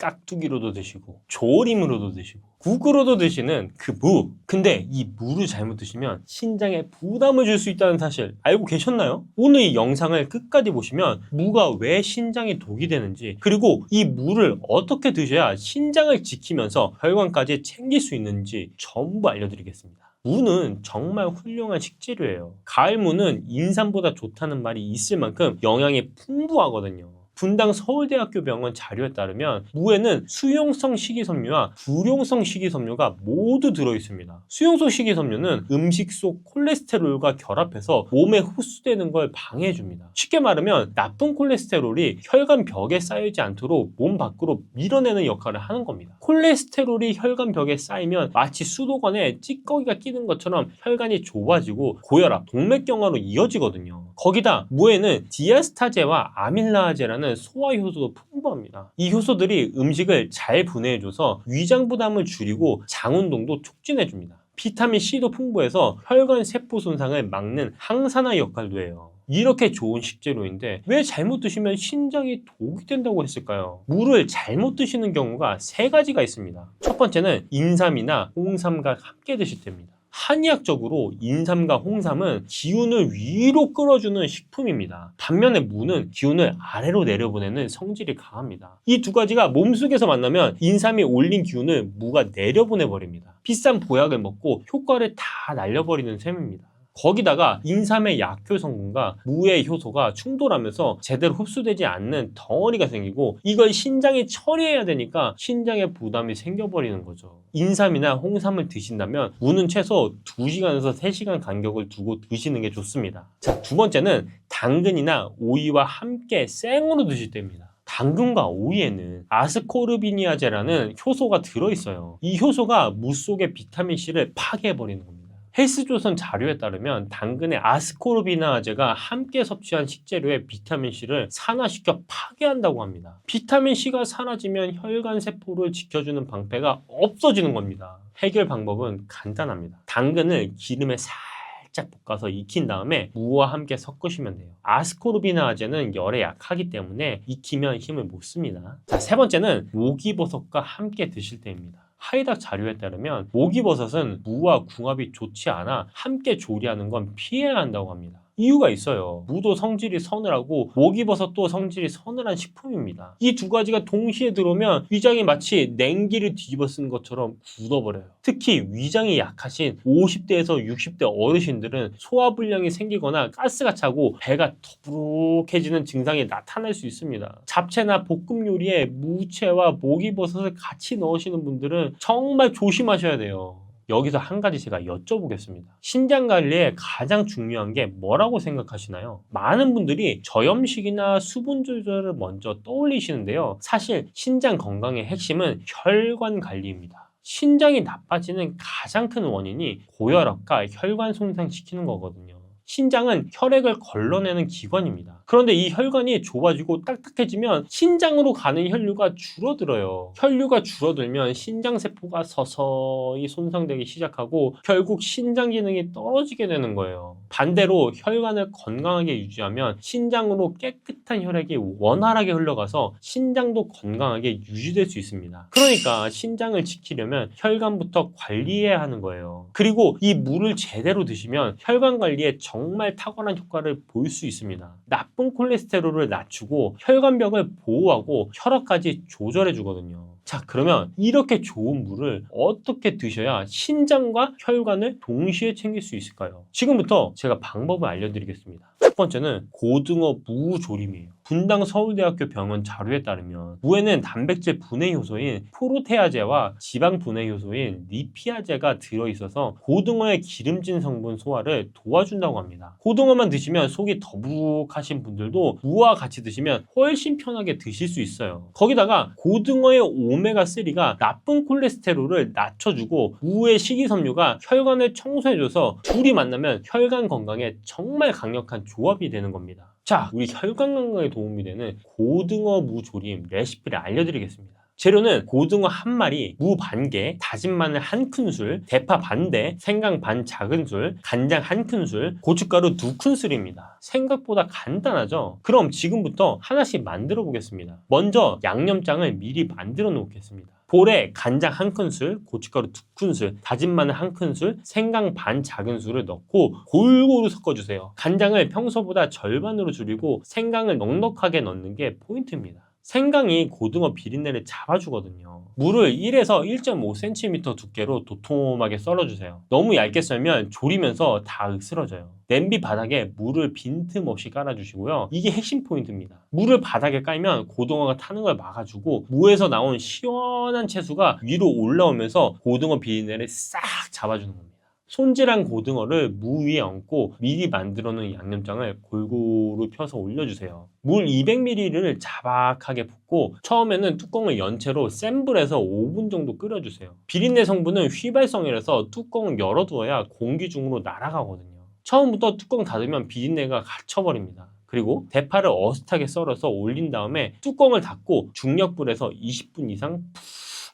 깍두기로도 드시고 조림으로도 드시고 국으로도 드시는 그 무. 근데 이 무를 잘못 드시면 신장에 부담을 줄 수 있다는 사실 알고 계셨나요? 오늘 이 영상을 끝까지 보시면 무가 왜 신장에 독이 되는지, 그리고 이 무를 어떻게 드셔야 신장을 지키면서 혈관까지 챙길 수 있는지 전부 알려드리겠습니다. 무는 정말 훌륭한 식재료예요. 가을 무는 인삼보다 좋다는 말이 있을 만큼 영양이 풍부하거든요. 분당 서울대학교 병원 자료에 따르면 무에는 수용성 식이섬유와 불용성 식이섬유가 모두 들어있습니다. 수용성 식이섬유는 음식 속 콜레스테롤과 결합해서 몸에 흡수되는 걸 방해해줍니다. 쉽게 말하면 나쁜 콜레스테롤이 혈관 벽에 쌓이지 않도록 몸 밖으로 밀어내는 역할을 하는 겁니다. 콜레스테롤이 혈관 벽에 쌓이면 마치 수도관에 찌꺼기가 끼는 것처럼 혈관이 좁아지고 고혈압, 동맥경화로 이어지거든요. 거기다 무에는 디아스타제와 아밀라아제라는 소화 효소도 풍부합니다. 이 효소들이 음식을 잘 분해해줘서 위장 부담을 줄이고 장 운동도 촉진해줍니다. 비타민C도 풍부해서 혈관 세포 손상을 막는 항산화 역할도 해요. 이렇게 좋은 식재료인데 왜 잘못 드시면 신장이 독이 된다고 했을까요? 무를 잘못 드시는 경우가 3가지가 있습니다. 첫 번째는 인삼이나 홍삼과 함께 드실 때입니다. 한의학적으로 인삼과 홍삼은 기운을 위로 끌어주는 식품입니다. 반면에 무는 기운을 아래로 내려보내는 성질이 강합니다. 이 2가지가 몸속에서 만나면 인삼이 올린 기운을 무가 내려보내버립니다. 비싼 보약을 먹고 효과를 다 날려버리는 셈입니다. 거기다가 인삼의 약효 성분과 무의 효소가 충돌하면서 제대로 흡수되지 않는 덩어리가 생기고 이걸 신장이 처리해야 되니까 신장에 부담이 생겨버리는 거죠. 인삼이나 홍삼을 드신다면 무는 최소 2시간에서 3시간 간격을 두고 드시는 게 좋습니다. 자, 2번째는 당근이나 오이와 함께 생으로 드실 때입니다. 당근과 오이에는 아스코르비니아제라는 효소가 들어있어요. 이 효소가 무 속의 비타민C를 파괴해버리는 겁니다. 헬스조선 자료에 따르면 당근의 아스코르비나아제가 함께 섭취한 식재료의 비타민C를 산화시켜 파괴한다고 합니다. 비타민C가 사라지면 혈관 세포를 지켜주는 방패가 없어지는 겁니다. 해결 방법은 간단합니다. 당근을 기름에 살짝 볶아서 익힌 다음에 무와 함께 섞으시면 돼요. 아스코르비나아제는 열에 약하기 때문에 익히면 힘을 못 씁니다. 자, 3번째는 목이버섯과 함께 드실 때입니다. 하이닥 자료에 따르면 목이버섯은 무와 궁합이 좋지 않아 함께 조리하는 건 피해야 한다고 합니다. 이유가 있어요. 무도 성질이 서늘하고 목이버섯도 성질이 서늘한 식품입니다. 이 2가지가 동시에 들어오면 위장이 마치 냉기를 뒤집어 쓴 것처럼 굳어버려요. 특히 위장이 약하신 50대에서 60대 어르신들은 소화불량이 생기거나 가스가 차고 배가 더부룩해지는 증상이 나타날 수 있습니다. 잡채나 볶음 요리에 무채와 목이버섯을 같이 넣으시는 분들은 정말 조심하셔야 돼요. 여기서 한 가지 제가 여쭤보겠습니다. 신장 관리에 가장 중요한 게 뭐라고 생각하시나요? 많은 분들이 저염식이나 수분 조절을 먼저 떠올리시는데요. 사실 신장 건강의 핵심은 혈관 관리입니다. 신장이 나빠지는 가장 큰 원인이 고혈압과 혈관 손상시키는 거거든요. 신장은 혈액을 걸러내는 기관입니다. 그런데 이 혈관이 좁아지고 딱딱해지면 신장으로 가는 혈류가 줄어들어요. 혈류가 줄어들면 신장세포가 서서히 손상되기 시작하고 결국 신장 기능이 떨어지게 되는 거예요. 반대로 혈관을 건강하게 유지하면 신장으로 깨끗한 혈액이 원활하게 흘러가서 신장도 건강하게 유지될 수 있습니다. 그러니까 신장을 지키려면 혈관부터 관리해야 하는 거예요. 그리고 이 물을 제대로 드시면 혈관 관리에 정말 탁월한 효과를 볼 수 있습니다. 나쁜 콜레스테롤을 낮추고 혈관벽을 보호하고 혈압까지 조절해 주거든요. 자, 그러면 이렇게 좋은 물을 어떻게 드셔야 신장과 혈관을 동시에 챙길 수 있을까요? 지금부터 제가 방법을 알려드리겠습니다. 첫 번째는 고등어 무 조림이에요. 분당 서울대학교 병원 자료에 따르면 무에는 단백질 분해 효소인 프로테아제와 지방 분해 효소인 리피아제가 들어있어서 고등어의 기름진 성분 소화를 도와준다고 합니다. 고등어만 드시면 속이 더부룩하신 분들도 무와 같이 드시면 훨씬 편하게 드실 수 있어요. 거기다가 고등어의 오메가3가 나쁜 콜레스테롤을 낮춰주고 무의 식이섬유가 혈관을 청소해줘서 둘이 만나면 혈관 건강에 정말 강력한 조합이 되는 겁니다. 자, 우리 혈관 건강에 도움이 되는 고등어 무 조림 레시피를 알려드리겠습니다. 재료는 고등어 한 마리, 무 반 개, 다진 마늘 한 큰술, 대파 반 대, 생강 반 작은술, 간장 한 큰술, 고춧가루 2큰술입니다. 생각보다 간단하죠? 그럼 지금부터 하나씩 만들어 보겠습니다. 먼저 양념장을 미리 만들어 놓겠습니다. 볼에 간장 한 큰술, 고춧가루 2큰술, 다진 마늘 한 큰술, 생강 반 작은술을 넣고 골고루 섞어주세요. 간장을 평소보다 절반으로 줄이고 생강을 넉넉하게 넣는 게 포인트입니다. 생강이 고등어 비린내를 잡아주거든요. 물을 1에서 1.5cm 두께로 도톰하게 썰어주세요. 너무 얇게 썰면 졸이면서 다 으스러져요. 냄비 바닥에 물을 빈틈없이 깔아주시고요. 이게 핵심 포인트입니다. 물을 바닥에 깔면 고등어가 타는 걸 막아주고 무에서 나온 시원한 채수가 위로 올라오면서 고등어 비린내를 싹 잡아주는 겁니다. 손질한 고등어를 무 위에 얹고 미리 만들어 놓은 양념장을 골고루 펴서 올려주세요. 물 200ml를 자박하게 붓고 처음에는 뚜껑을 연 채로 센 불에서 5분 정도 끓여주세요. 비린내 성분은 휘발성이라서 뚜껑을 열어두어야 공기 중으로 날아가거든요. 처음부터 뚜껑 닫으면 비린내가 갇혀버립니다. 그리고 대파를 어슷하게 썰어서 올린 다음에 뚜껑을 닫고 중력불에서 20분 이상 푹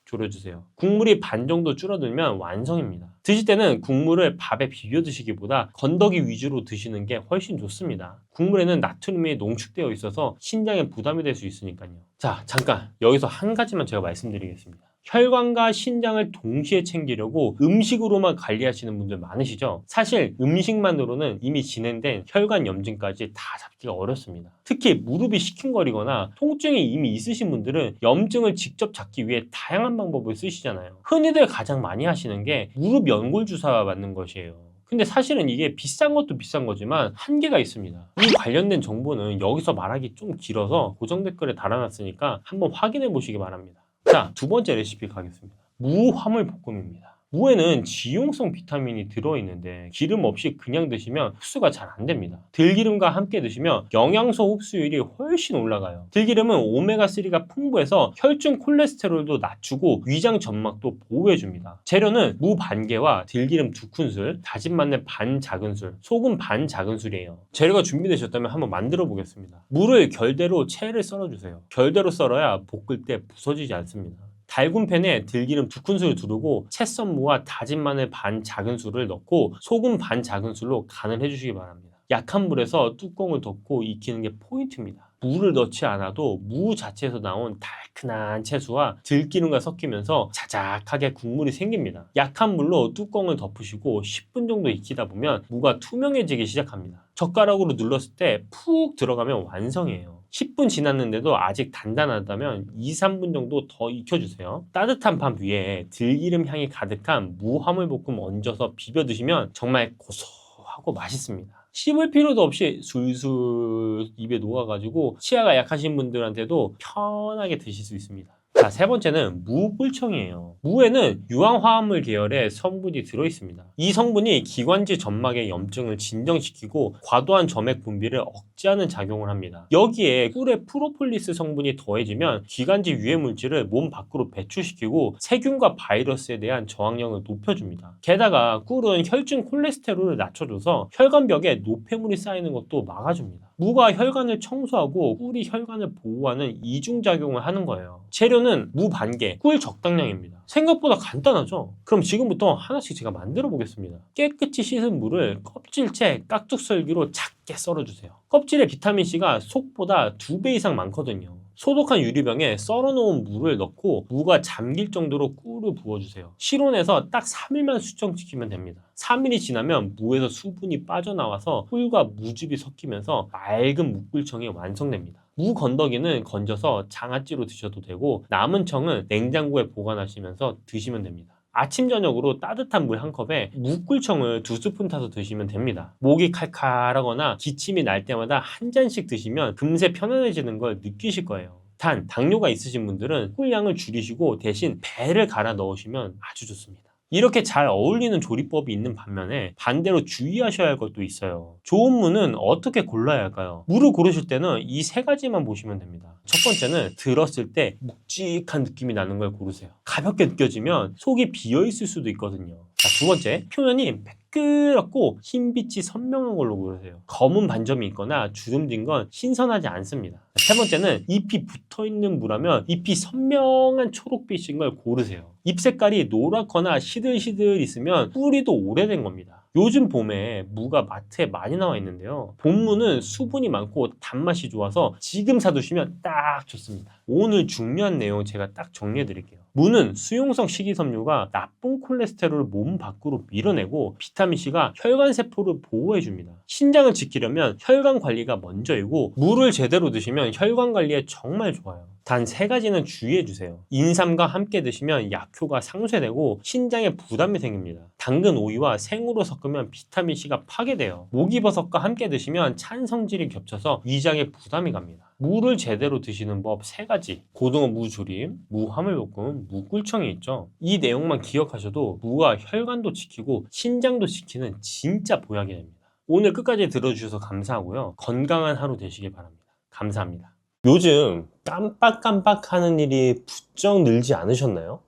졸여주세요. 국물이 반 정도 줄어들면 완성입니다. 드실 때는 국물을 밥에 비벼 드시기보다 건더기 위주로 드시는 게 훨씬 좋습니다. 국물에는 나트륨이 농축되어 있어서 신장에 부담이 될 수 있으니까요. 자, 잠깐 여기서 한 가지만 제가 말씀드리겠습니다. 혈관과 신장을 동시에 챙기려고 음식으로만 관리하시는 분들 많으시죠? 사실 음식만으로는 이미 진행된 혈관 염증까지 다 잡기가 어렵습니다. 특히 무릎이 시큰거리거나 통증이 이미 있으신 분들은 염증을 직접 잡기 위해 다양한 방법을 쓰시잖아요. 흔히들 가장 많이 하시는 게 무릎 연골 주사 맞는 것이에요. 근데 사실은 이게 비싼 것도 비싼 거지만 한계가 있습니다. 이 관련된 정보는 여기서 말하기 좀 길어서 고정 댓글에 달아놨으니까 한번 확인해 보시기 바랍니다. 자, 두 번째 레시피 가겠습니다. 무 화물볶음입니다. 무에는 지용성 비타민이 들어있는데 기름 없이 그냥 드시면 흡수가 잘 안 됩니다. 들기름과 함께 드시면 영양소 흡수율이 훨씬 올라가요. 들기름은 오메가3가 풍부해서 혈중 콜레스테롤도 낮추고 위장 점막도 보호해줍니다. 재료는 무 반 개와 들기름 2큰술, 다진 마늘 반 작은술, 소금 반 작은술이에요. 재료가 준비되셨다면 한번 만들어 보겠습니다. 무를 결대로 채를 썰어주세요. 결대로 썰어야 볶을 때 부서지지 않습니다. 달군 팬에 들기름 2큰술을 두르고 채 썬 무와 다진 마늘 반 작은술을 넣고 소금 반 작은술로 간을 해주시기 바랍니다. 약한 불에서 뚜껑을 덮고 익히는 게 포인트입니다. 물을 넣지 않아도 무 자체에서 나온 달큰한 채수와 들기름과 섞이면서 자작하게 국물이 생깁니다. 약한 불로 뚜껑을 덮으시고 10분 정도 익히다 보면 무가 투명해지기 시작합니다. 젓가락으로 눌렀을 때 푹 들어가면 완성이에요. 10분 지났는데도 아직 단단하다면 2-3분 정도 더 익혀주세요. 따뜻한 밥 위에 들기름 향이 가득한 무 화물볶음 얹어서 비벼 드시면 정말 고소하고 맛있습니다. 씹을 필요도 없이 술술 입에 녹아가지고 치아가 약하신 분들한테도 편하게 드실 수 있습니다. 자, 세 번째는 무 꿀청이에요. 무에는 유황화합물 계열의 성분이 들어있습니다. 이 성분이 기관지 점막의 염증을 진정시키고 과도한 점액 분비를 억제하는 작용을 합니다. 여기에 꿀의 프로폴리스 성분이 더해지면 기관지 유해 물질을 몸 밖으로 배출시키고 세균과 바이러스에 대한 저항력을 높여줍니다. 게다가 꿀은 혈중 콜레스테롤을 낮춰줘서 혈관벽에 노폐물이 쌓이는 것도 막아줍니다. 무가 혈관을 청소하고 꿀이 혈관을 보호하는 이중작용을 하는 거예요. 재료는 무 반 개, 꿀 적당량입니다. 생각보다 간단하죠? 그럼 지금부터 하나씩 제가 만들어 보겠습니다. 깨끗이 씻은 무를 껍질째 깍둑썰기로 작게 썰어주세요. 껍질에 비타민C가 속보다 2배 이상 많거든요. 소독한 유리병에 썰어놓은 무를 넣고 무가 잠길 정도로 꿀을 부어주세요. 실온에서 딱 3일만 숙성시키면 됩니다. 3일이 지나면 무에서 수분이 빠져나와서 꿀과 무즙이 섞이면서 맑은 무꿀청이 완성됩니다. 무 건더기는 건져서 장아찌로 드셔도 되고 남은 청은 냉장고에 보관하시면서 드시면 됩니다. 아침 저녁으로 따뜻한 물 한 컵에 무꿀청을 2스푼 타서 드시면 됩니다. 목이 칼칼하거나 기침이 날 때마다 한 잔씩 드시면 금세 편안해지는 걸 느끼실 거예요. 단, 당뇨가 있으신 분들은 꿀량을 줄이시고 대신 배를 갈아 넣으시면 아주 좋습니다. 이렇게 잘 어울리는 조리법이 있는 반면에 반대로 주의하셔야 할 것도 있어요. 좋은 무는 어떻게 골라야 할까요? 무를 고르실 때는 이 세 가지만 보시면 됩니다. 첫 번째는 들었을 때 묵직한 느낌이 나는 걸 고르세요. 가볍게 느껴지면 속이 비어있을 수도 있거든요. 자, 두 번째, 표면이 시끄럽고 흰빛이 선명한 걸로 고르세요. 검은 반점이 있거나 주름진 건 신선하지 않습니다. 세 번째는 잎이 붙어있는 무라면 잎이 선명한 초록빛인 걸 고르세요. 잎 색깔이 노랗거나 시들시들 있으면 뿌리도 오래된 겁니다. 요즘 봄에 무가 마트에 많이 나와 있는데요. 봄무는 수분이 많고 단맛이 좋아서 지금 사두시면 딱 좋습니다. 오늘 중요한 내용 제가 딱 정리해 드릴게요. 무는 수용성 식이섬유가 나쁜 콜레스테롤을 몸 밖으로 밀어내고 비타민C가 혈관세포를 보호해줍니다. 신장을 지키려면 혈관 관리가 먼저이고 무를 제대로 드시면 혈관 관리에 정말 좋아요. 단 3가지는 주의해주세요. 인삼과 함께 드시면 약효가 상쇄되고 신장에 부담이 생깁니다. 당근 오이와 생으로 섞으면 비타민C가 파괴돼요. 목이버섯과 함께 드시면 찬 성질이 겹쳐서 위장에 부담이 갑니다. 무를 제대로 드시는 법 3가지. 고등어 무조림, 무 화물볶음, 무 꿀청이 있죠. 이 내용만 기억하셔도 무가 혈관도 지키고 신장도 지키는 진짜 보약이 됩니다. 오늘 끝까지 들어주셔서 감사하고요. 건강한 하루 되시길 바랍니다. 감사합니다. 요즘 깜빡깜빡 하는 일이 부쩍 늘지 않으셨나요?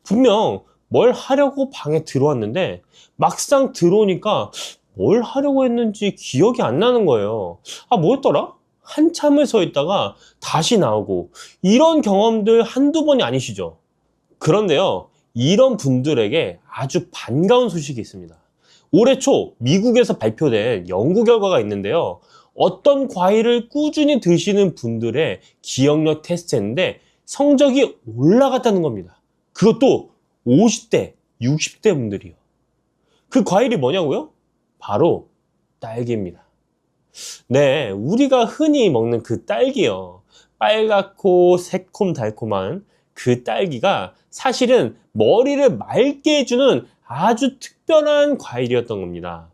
분명 뭘 하려고 방에 들어왔는데 막상 들어오니까 뭘 하려고 했는지 기억이 안 나는 거예요. 아, 뭐였더라? 한참을 서 있다가 다시 나오고 이런 경험들 한두 번이 아니시죠? 그런데요, 이런 분들에게 아주 반가운 소식이 있습니다. 올해 초 미국에서 발표된 연구 결과가 있는데요. 어떤 과일을 꾸준히 드시는 분들의 기억력 테스트했는데 성적이 올라갔다는 겁니다. 그것도 50대, 60대 분들이요. 그 과일이 뭐냐고요? 바로 딸기입니다. 네, 우리가 흔히 먹는 그 딸기요. 빨갛고 새콤달콤한 그 딸기가 사실은 머리를 맑게 해주는 아주 특별한 과일이었던 겁니다.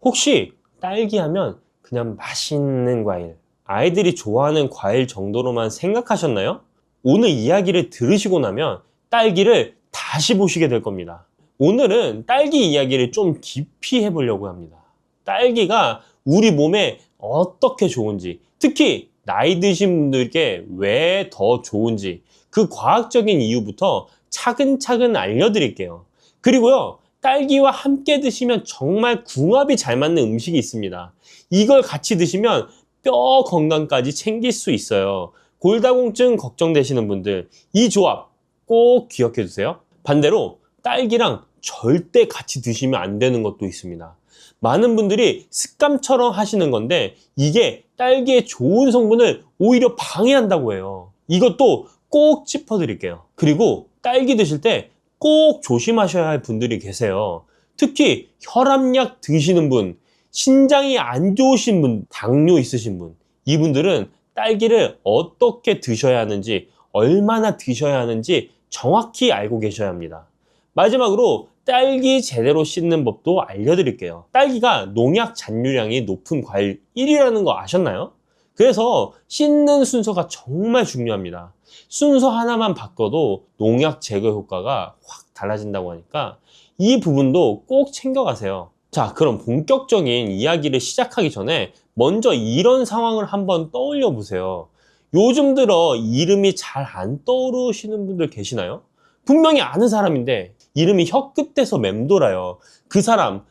혹시 딸기 하면 그냥 맛있는 과일, 아이들이 좋아하는 과일 정도로만 생각하셨나요? 오늘 이야기를 들으시고 나면 딸기를 다시 보시게 될 겁니다. 오늘은 딸기 이야기를 좀 깊이 해보려고 합니다. 딸기가 우리 몸에 어떻게 좋은지, 특히 나이 드신 분들께 왜 더 좋은지 그 과학적인 이유부터 차근차근 알려드릴게요. 그리고요, 딸기와 함께 드시면 정말 궁합이 잘 맞는 음식이 있습니다. 이걸 같이 드시면 뼈 건강까지 챙길 수 있어요. 골다공증 걱정되시는 분들, 이 조합 꼭 기억해 주세요. 반대로 딸기랑 절대 같이 드시면 안 되는 것도 있습니다. 많은 분들이 습관처럼 하시는 건데 이게 딸기의 좋은 성분을 오히려 방해한다고 해요. 이것도 꼭 짚어드릴게요. 그리고 딸기 드실 때 꼭 조심하셔야 할 분들이 계세요. 특히 혈압약 드시는 분, 신장이 안 좋으신 분, 당뇨 있으신 분, 이분들은 딸기를 어떻게 드셔야 하는지, 얼마나 드셔야 하는지 정확히 알고 계셔야 합니다. 마지막으로 딸기 제대로 씻는 법도 알려드릴게요. 딸기가 농약 잔류량이 높은 과일 1위라는 거 아셨나요? 그래서 씻는 순서가 정말 중요합니다. 순서 하나만 바꿔도 농약 제거 효과가 확 달라진다고 하니까 이 부분도 꼭 챙겨가세요. 자, 그럼 본격적인 이야기를 시작하기 전에 먼저 이런 상황을 한번 떠올려 보세요. 요즘 들어 이름이 잘 안 떠오르시는 분들 계시나요? 분명히 아는 사람인데 이름이 혀끝에서 맴돌아요. 그 사람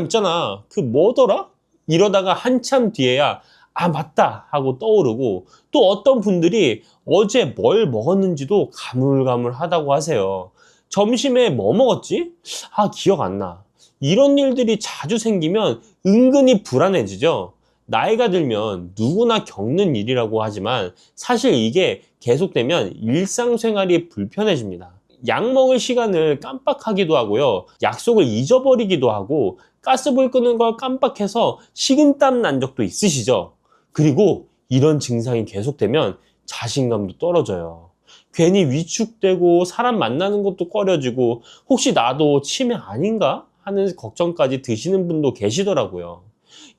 있잖아. 그 뭐더라? 이러다가 한참 뒤에야 아, 맞다 하고 떠오르고, 또 어떤 분들이 어제 뭘 먹었는지도 가물가물하다고 하세요. 점심에 뭐 먹었지? 아, 기억 안 나. 이런 일들이 자주 생기면 은근히 불안해지죠. 나이가 들면 누구나 겪는 일이라고 하지만 사실 이게 계속되면 일상생활이 불편해집니다. 약 먹을 시간을 깜빡하기도 하고요. 약속을 잊어버리기도 하고 가스불 끄는 걸 깜빡해서 식은땀 난 적도 있으시죠? 그리고 이런 증상이 계속되면 자신감도 떨어져요. 괜히 위축되고 사람 만나는 것도 꺼려지고 혹시 나도 치매 아닌가 하는 걱정까지 드시는 분도 계시더라고요.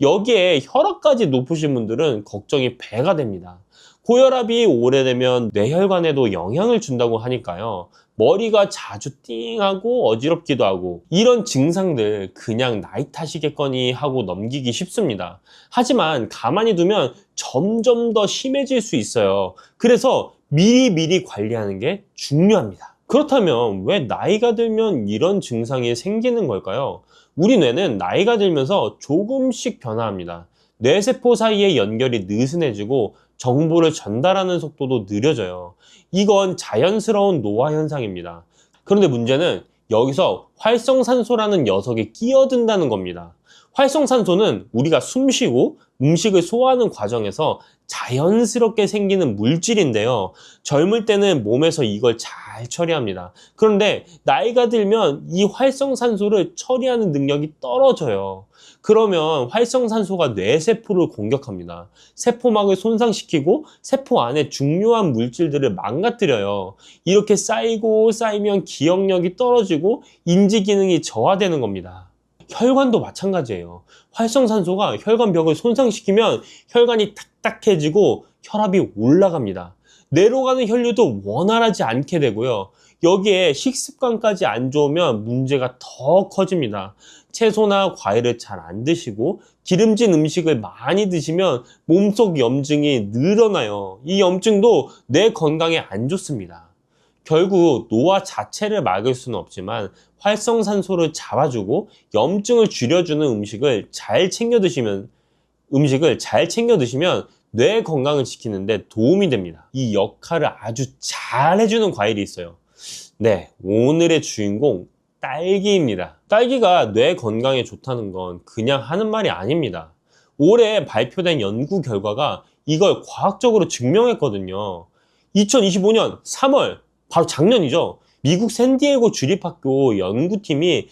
여기에 혈압까지 높으신 분들은 걱정이 배가 됩니다. 고혈압이 오래되면 뇌혈관에도 영향을 준다고 하니까요. 머리가 자주 띵하고 어지럽기도 하고 이런 증상들 그냥 나이 탓이겠거니 하고 넘기기 쉽습니다. 하지만 가만히 두면 점점 더 심해질 수 있어요. 그래서 미리미리 관리하는 게 중요합니다. 그렇다면 왜 나이가 들면 이런 증상이 생기는 걸까요? 우리 뇌는 나이가 들면서 조금씩 변화합니다. 뇌세포 사이의 연결이 느슨해지고 정보를 전달하는 속도도 느려져요. 이건 자연스러운 노화 현상입니다. 그런데 문제는 여기서 활성산소라는 녀석이 끼어든다는 겁니다. 활성산소는 우리가 숨쉬고 음식을 소화하는 과정에서 자연스럽게 생기는 물질인데요. 젊을 때는 몸에서 이걸 잘 처리합니다. 그런데 나이가 들면 이 활성산소를 처리하는 능력이 떨어져요. 그러면 활성산소가 뇌세포를 공격합니다. 세포막을 손상시키고 세포 안에 중요한 물질들을 망가뜨려요. 이렇게 쌓이면 기억력이 떨어지고 인지 기능이 저하되는 겁니다. 혈관도 마찬가지예요. 활성산소가 혈관벽을 손상시키면 혈관이 딱딱해지고 혈압이 올라갑니다. 뇌로 가는 혈류도 원활하지 않게 되고요. 여기에 식습관까지 안 좋으면 문제가 더 커집니다. 채소나 과일을 잘 안 드시고 기름진 음식을 많이 드시면 몸속 염증이 늘어나요. 이 염증도 뇌 건강에 안 좋습니다. 결국 노화 자체를 막을 수는 없지만 활성산소를 잡아주고 염증을 줄여주는 음식을 잘 챙겨 드시면 뇌 건강을 지키는데 도움이 됩니다. 이 역할을 아주 잘 해주는 과일이 있어요. 네, 오늘의 주인공 딸기입니다. 딸기가 뇌 건강에 좋다는 건 그냥 하는 말이 아닙니다. 올해 발표된 연구 결과가 이걸 과학적으로 증명했거든요. 2025년 3월, 바로 작년이죠. 미국 샌디에고 주립학교 연구팀이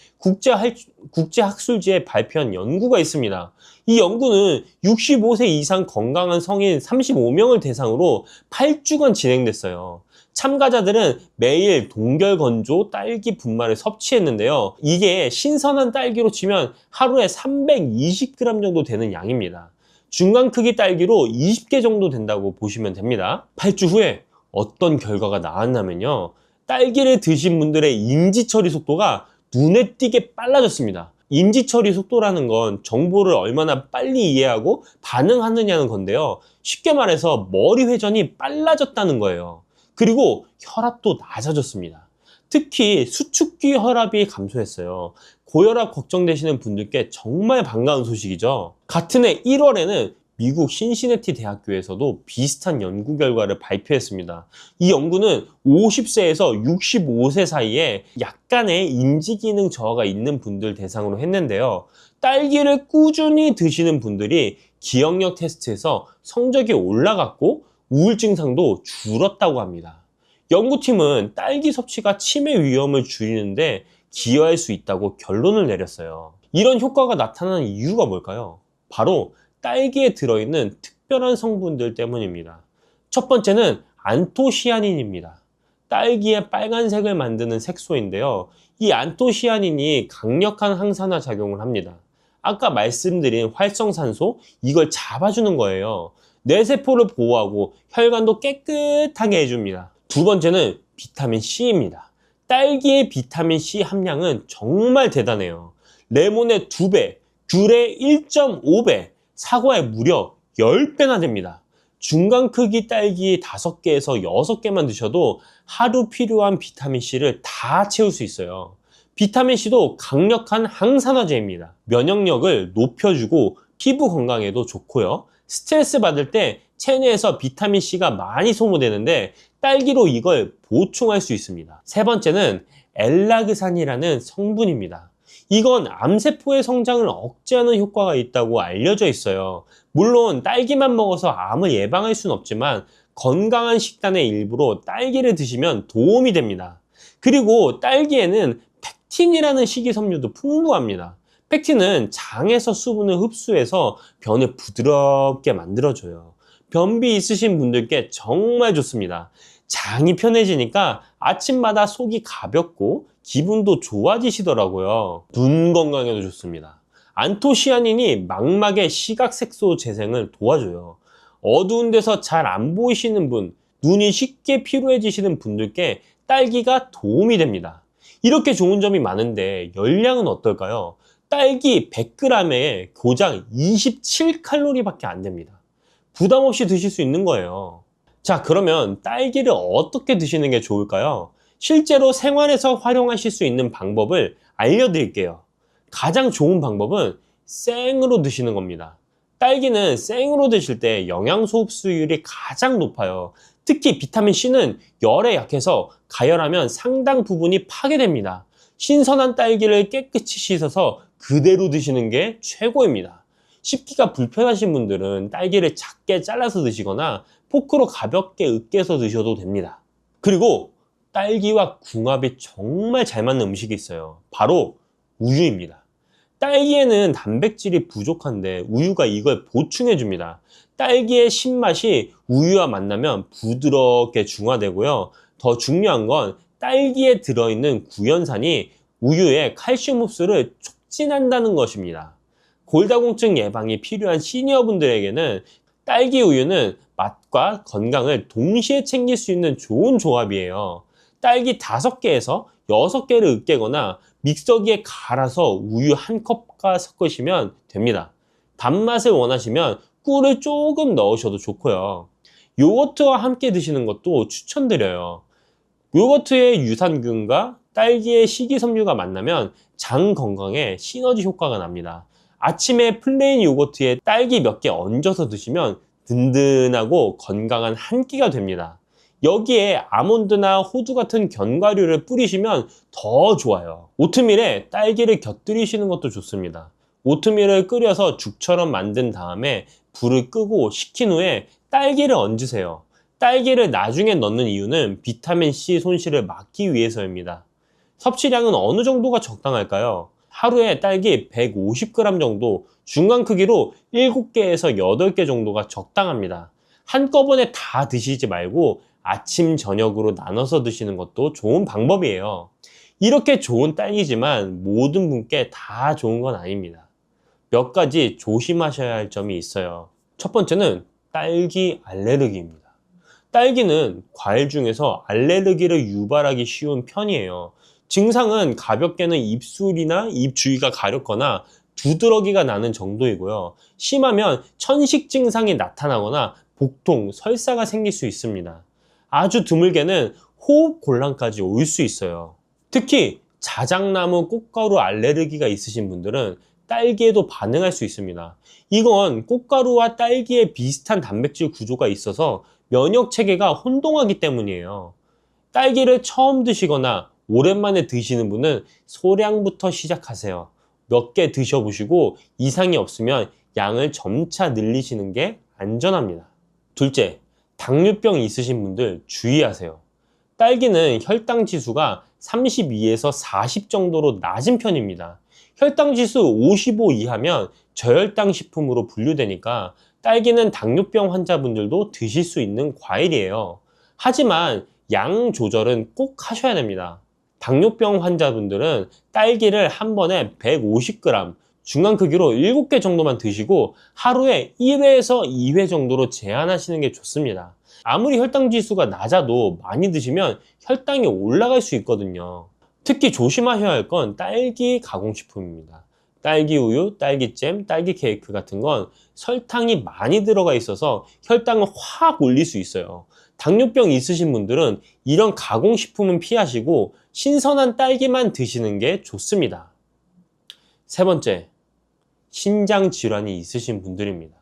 국제학술지에 발표한 연구가 있습니다. 이 연구는 65세 이상 건강한 성인 35명을 대상으로 8주간 진행됐어요. 참가자들은 매일 동결건조 딸기 분말을 섭취했는데요. 이게 신선한 딸기로 치면 하루에 320g 정도 되는 양입니다. 중간 크기 딸기로 20개 정도 된다고 보시면 됩니다. 8주 후에 어떤 결과가 나왔냐면요. 딸기를 드신 분들의 인지 처리 속도가 눈에 띄게 빨라졌습니다. 인지 처리 속도라는 건 정보를 얼마나 빨리 이해하고 반응하느냐는 건데요. 쉽게 말해서 머리 회전이 빨라졌다는 거예요. 그리고 혈압도 낮아졌습니다. 특히 수축기 혈압이 감소했어요. 고혈압 걱정되시는 분들께 정말 반가운 소식이죠. 같은 해 1월에는 미국 신시내티 대학교에서도 비슷한 연구 결과를 발표했습니다. 이 연구는 50세에서 65세 사이에 약간의 인지기능 저하가 있는 분들 대상으로 했는데요. 딸기를 꾸준히 드시는 분들이 기억력 테스트에서 성적이 올라갔고 우울 증상도 줄었다고 합니다. 연구팀은 딸기 섭취가 치매 위험을 줄이는데 기여할 수 있다고 결론을 내렸어요. 이런 효과가 나타나는 이유가 뭘까요? 바로 딸기에 들어있는 특별한 성분들 때문입니다. 첫 번째는 안토시아닌입니다. 딸기의 빨간색을 만드는 색소인데요. 이 안토시아닌이 강력한 항산화 작용을 합니다. 아까 말씀드린 활성산소, 이걸 잡아주는 거예요. 뇌세포를 보호하고 혈관도 깨끗하게 해줍니다. 두 번째는 비타민 C입니다. 딸기의 비타민 C 함량은 정말 대단해요. 레몬의 2배, 귤의 1.5배, 사과의 무려 10배나 됩니다. 중간 크기 딸기 5개에서 6개만 드셔도 하루 필요한 비타민C를 다 채울 수 있어요. 비타민C도 강력한 항산화제입니다. 면역력을 높여주고 피부 건강에도 좋고요. 스트레스 받을 때 체내에서 비타민C가 많이 소모되는데 딸기로 이걸 보충할 수 있습니다. 세 번째는 엘라그산이라는 성분입니다. 이건 암세포의 성장을 억제하는 효과가 있다고 알려져 있어요. 물론 딸기만 먹어서 암을 예방할 수는 없지만 건강한 식단의 일부로 딸기를 드시면 도움이 됩니다. 그리고 딸기에는 펙틴이라는 식이섬유도 풍부합니다. 펙틴은 장에서 수분을 흡수해서 변을 부드럽게 만들어줘요. 변비 있으신 분들께 정말 좋습니다. 장이 편해지니까 아침마다 속이 가볍고 기분도 좋아지시더라고요. 눈 건강에도 좋습니다. 안토시아닌이 망막의 시각색소 재생을 도와줘요. 어두운 데서 잘 안 보이시는 분, 눈이 쉽게 피로해지시는 분들께 딸기가 도움이 됩니다. 이렇게 좋은 점이 많은데 열량은 어떨까요? 딸기 100g에 고작 27칼로리밖에 안 됩니다. 부담 없이 드실 수 있는 거예요. 자, 그러면 딸기를 어떻게 드시는 게 좋을까요? 실제로 생활에서 활용하실 수 있는 방법을 알려드릴게요. 가장 좋은 방법은 생으로 드시는 겁니다. 딸기는 생으로 드실 때 영양소 흡수율이 가장 높아요. 특히 비타민C는 열에 약해서 가열하면 상당 부분이 파괴됩니다. 신선한 딸기를 깨끗이 씻어서 그대로 드시는 게 최고입니다. 씹기가 불편하신 분들은 딸기를 작게 잘라서 드시거나 포크로 가볍게 으깨서 드셔도 됩니다. 그리고 딸기와 궁합이 정말 잘 맞는 음식이 있어요. 바로 우유입니다. 딸기에는 단백질이 부족한데 우유가 이걸 보충해 줍니다. 딸기의 신맛이 우유와 만나면 부드럽게 중화되고요. 더 중요한 건 딸기에 들어있는 구연산이 우유의 칼슘 흡수를 촉진한다는 것입니다. 골다공증 예방이 필요한 시니어분들에게는 딸기 우유는 맛과 건강을 동시에 챙길 수 있는 좋은 조합이에요. 딸기 5개에서 6개를 으깨거나 믹서기에 갈아서 우유 1컵과 섞으시면 됩니다. 단맛을 원하시면 꿀을 조금 넣으셔도 좋고요. 요거트와 함께 드시는 것도 추천드려요. 요거트의 유산균과 딸기의 식이섬유가 만나면 장 건강에 시너지 효과가 납니다. 아침에 플레인 요거트에 딸기 몇 개 얹어서 드시면 든든하고 건강한 한 끼가 됩니다. 여기에 아몬드나 호두 같은 견과류를 뿌리시면 더 좋아요. 오트밀에 딸기를 곁들이시는 것도 좋습니다. 오트밀을 끓여서 죽처럼 만든 다음에 불을 끄고 식힌 후에 딸기를 얹으세요. 딸기를 나중에 넣는 이유는 비타민C 손실을 막기 위해서입니다. 섭취량은 어느 정도가 적당할까요? 하루에 딸기 150g 정도, 중간 크기로 7개에서 8개 정도가 적당합니다. 한꺼번에 다 드시지 말고 아침, 저녁으로 나눠서 드시는 것도 좋은 방법이에요. 이렇게 좋은 딸기지만 모든 분께 다 좋은 건 아닙니다. 몇 가지 조심하셔야 할 점이 있어요. 첫 번째는 딸기 알레르기입니다. 딸기는 과일 중에서 알레르기를 유발하기 쉬운 편이에요. 증상은 가볍게는 입술이나 입 주위가 가렵거나 두드러기가 나는 정도이고요. 심하면 천식 증상이 나타나거나 복통, 설사가 생길 수 있습니다. 아주 드물게는 호흡 곤란까지 올 수 있어요. 특히 자작나무 꽃가루 알레르기가 있으신 분들은 딸기에도 반응할 수 있습니다. 이건 꽃가루와 딸기에 비슷한 단백질 구조가 있어서 면역 체계가 혼동하기 때문이에요. 딸기를 처음 드시거나 오랜만에 드시는 분은 소량부터 시작하세요. 몇 개 드셔보시고 이상이 없으면 양을 점차 늘리시는 게 안전합니다. 둘째, 당뇨병 있으신 분들 주의하세요. 딸기는 혈당 지수가 32에서 40 정도로 낮은 편입니다. 혈당 지수 55 이하면 저혈당 식품으로 분류되니까 딸기는 당뇨병 환자분들도 드실 수 있는 과일이에요. 하지만 양 조절은 꼭 하셔야 됩니다. 당뇨병 환자분들은 딸기를 한 번에 150g, 중간 크기로 7개 정도만 드시고 하루에 1회에서 2회 정도로 제한하시는 게 좋습니다. 아무리 혈당 지수가 낮아도 많이 드시면 혈당이 올라갈 수 있거든요. 특히 조심하셔야 할 건 딸기 가공식품입니다. 딸기 우유, 딸기잼, 딸기 케이크 같은 건 설탕이 많이 들어가 있어서 혈당을 확 올릴 수 있어요. 당뇨병 있으신 분들은 이런 가공식품은 피하시고 신선한 딸기만 드시는 게 좋습니다. 세 번째, 신장 질환이 있으신 분들입니다.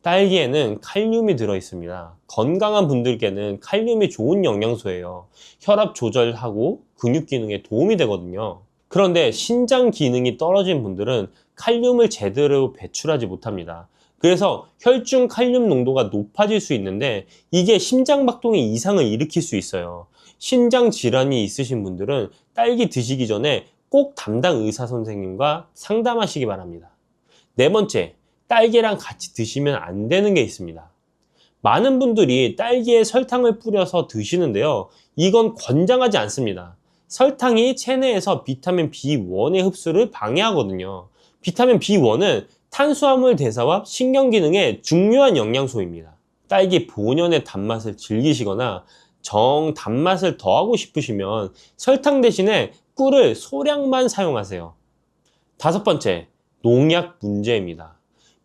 딸기에는 칼륨이 들어있습니다. 건강한 분들께는 칼륨이 좋은 영양소예요. 혈압 조절하고 근육 기능에 도움이 되거든요. 그런데 신장 기능이 떨어진 분들은 칼륨을 제대로 배출하지 못합니다. 그래서 혈중 칼륨 농도가 높아질 수 있는데 이게 심장박동에 이상을 일으킬 수 있어요. 신장 질환이 있으신 분들은 딸기 드시기 전에 꼭 담당 의사 선생님과 상담하시기 바랍니다. 네 번째, 딸기랑 같이 드시면 안 되는 게 있습니다. 많은 분들이 딸기에 설탕을 뿌려서 드시는데요. 이건 권장하지 않습니다. 설탕이 체내에서 비타민 B1의 흡수를 방해하거든요. 비타민 B1은 탄수화물 대사와 신경 기능에 중요한 영양소입니다. 딸기 본연의 단맛을 즐기시거나 정 단맛을 더하고 싶으시면 설탕 대신에 꿀을 소량만 사용하세요. 다섯 번째, 농약 문제입니다.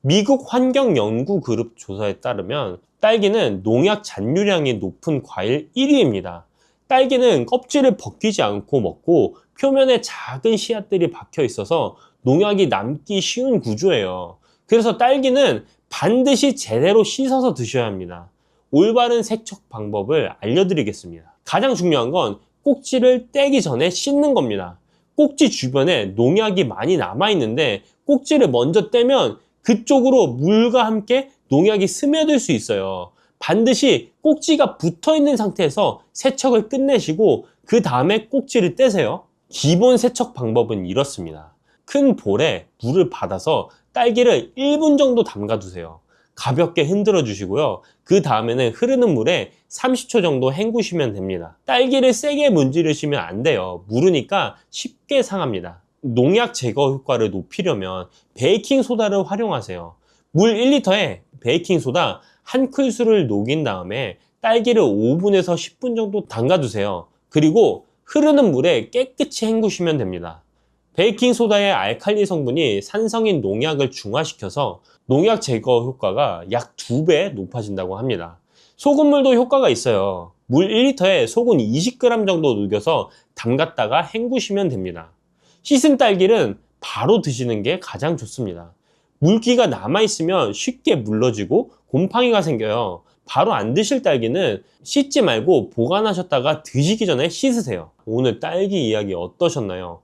미국 환경연구그룹 조사에 따르면 딸기는 농약 잔류량이 높은 과일 1위입니다. 딸기는 껍질을 벗기지 않고 먹고 표면에 작은 씨앗들이 박혀 있어서 농약이 남기 쉬운 구조예요. 그래서 딸기는 반드시 제대로 씻어서 드셔야 합니다. 올바른 세척 방법을 알려드리겠습니다. 가장 중요한 건 꼭지를 떼기 전에 씻는 겁니다. 꼭지 주변에 농약이 많이 남아있는데 꼭지를 먼저 떼면 그쪽으로 물과 함께 농약이 스며들 수 있어요. 반드시 꼭지가 붙어있는 상태에서 세척을 끝내시고 그 다음에 꼭지를 떼세요. 기본 세척 방법은 이렇습니다. 큰 볼에 물을 받아서 딸기를 1분 정도 담가 두세요. 가볍게 흔들어 주시고요. 그 다음에는 흐르는 물에 30초 정도 헹구시면 됩니다. 딸기를 세게 문지르시면 안 돼요. 무르니까 쉽게 상합니다. 농약 제거 효과를 높이려면 베이킹소다를 활용하세요. 물 1리터에 베이킹소다 한 큰술을 녹인 다음에 딸기를 5분에서 10분 정도 담가두세요. 그리고 흐르는 물에 깨끗이 헹구시면 됩니다. 베이킹소다의 알칼리 성분이 산성인 농약을 중화시켜서 농약 제거 효과가 약 2배 높아진다고 합니다. 소금물도 효과가 있어요. 물 1리터에 소금 20g 정도 녹여서 담갔다가 헹구시면 됩니다. 씻은 딸기는 바로 드시는 게 가장 좋습니다. 물기가 남아있으면 쉽게 물러지고 곰팡이가 생겨요. 바로 안 드실 딸기는 씻지 말고 보관하셨다가 드시기 전에 씻으세요. 오늘 딸기 이야기 어떠셨나요?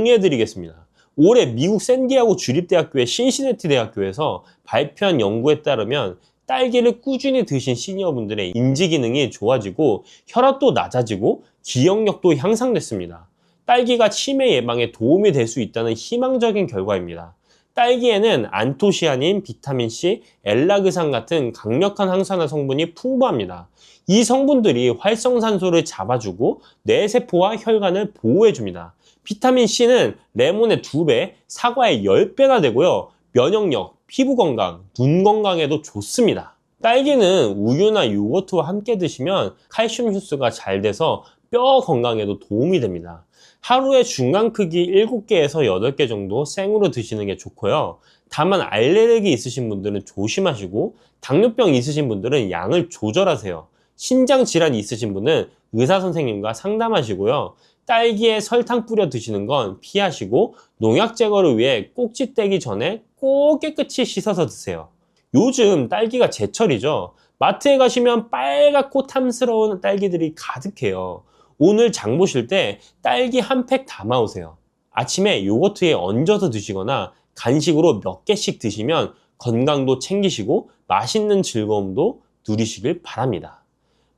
정리해드리겠습니다. 올해 미국 샌디아고 주립대학교의 신시내티 대학교에서 발표한 연구에 따르면 딸기를 꾸준히 드신 시니어분들의 인지 기능이 좋아지고 혈압도 낮아지고 기억력도 향상됐습니다. 딸기가 치매 예방에 도움이 될 수 있다는 희망적인 결과입니다. 딸기에는 안토시아닌, 비타민C, 엘라그산 같은 강력한 항산화 성분이 풍부합니다. 이 성분들이 활성산소를 잡아주고 뇌세포와 혈관을 보호해줍니다. 비타민C는 레몬의 2배, 사과의 10배나 되고요. 면역력, 피부 건강, 눈 건강에도 좋습니다. 딸기는 우유나 요거트와 함께 드시면 칼슘 흡수가 잘 돼서 뼈 건강에도 도움이 됩니다. 하루에 중간 크기 7개에서 8개 정도 생으로 드시는 게 좋고요. 다만 알레르기 있으신 분들은 조심하시고 당뇨병 있으신 분들은 양을 조절하세요. 신장 질환이 있으신 분은 의사 선생님과 상담하시고요. 딸기에 설탕 뿌려 드시는 건 피하시고 농약 제거를 위해 꼭지 떼기 전에 꼭 깨끗이 씻어서 드세요. 요즘 딸기가 제철이죠. 마트에 가시면 빨갛고 탐스러운 딸기들이 가득해요. 오늘 장 보실 때 딸기 한 팩 담아오세요. 아침에 요거트에 얹어서 드시거나 간식으로 몇 개씩 드시면 건강도 챙기시고 맛있는 즐거움도 누리시길 바랍니다.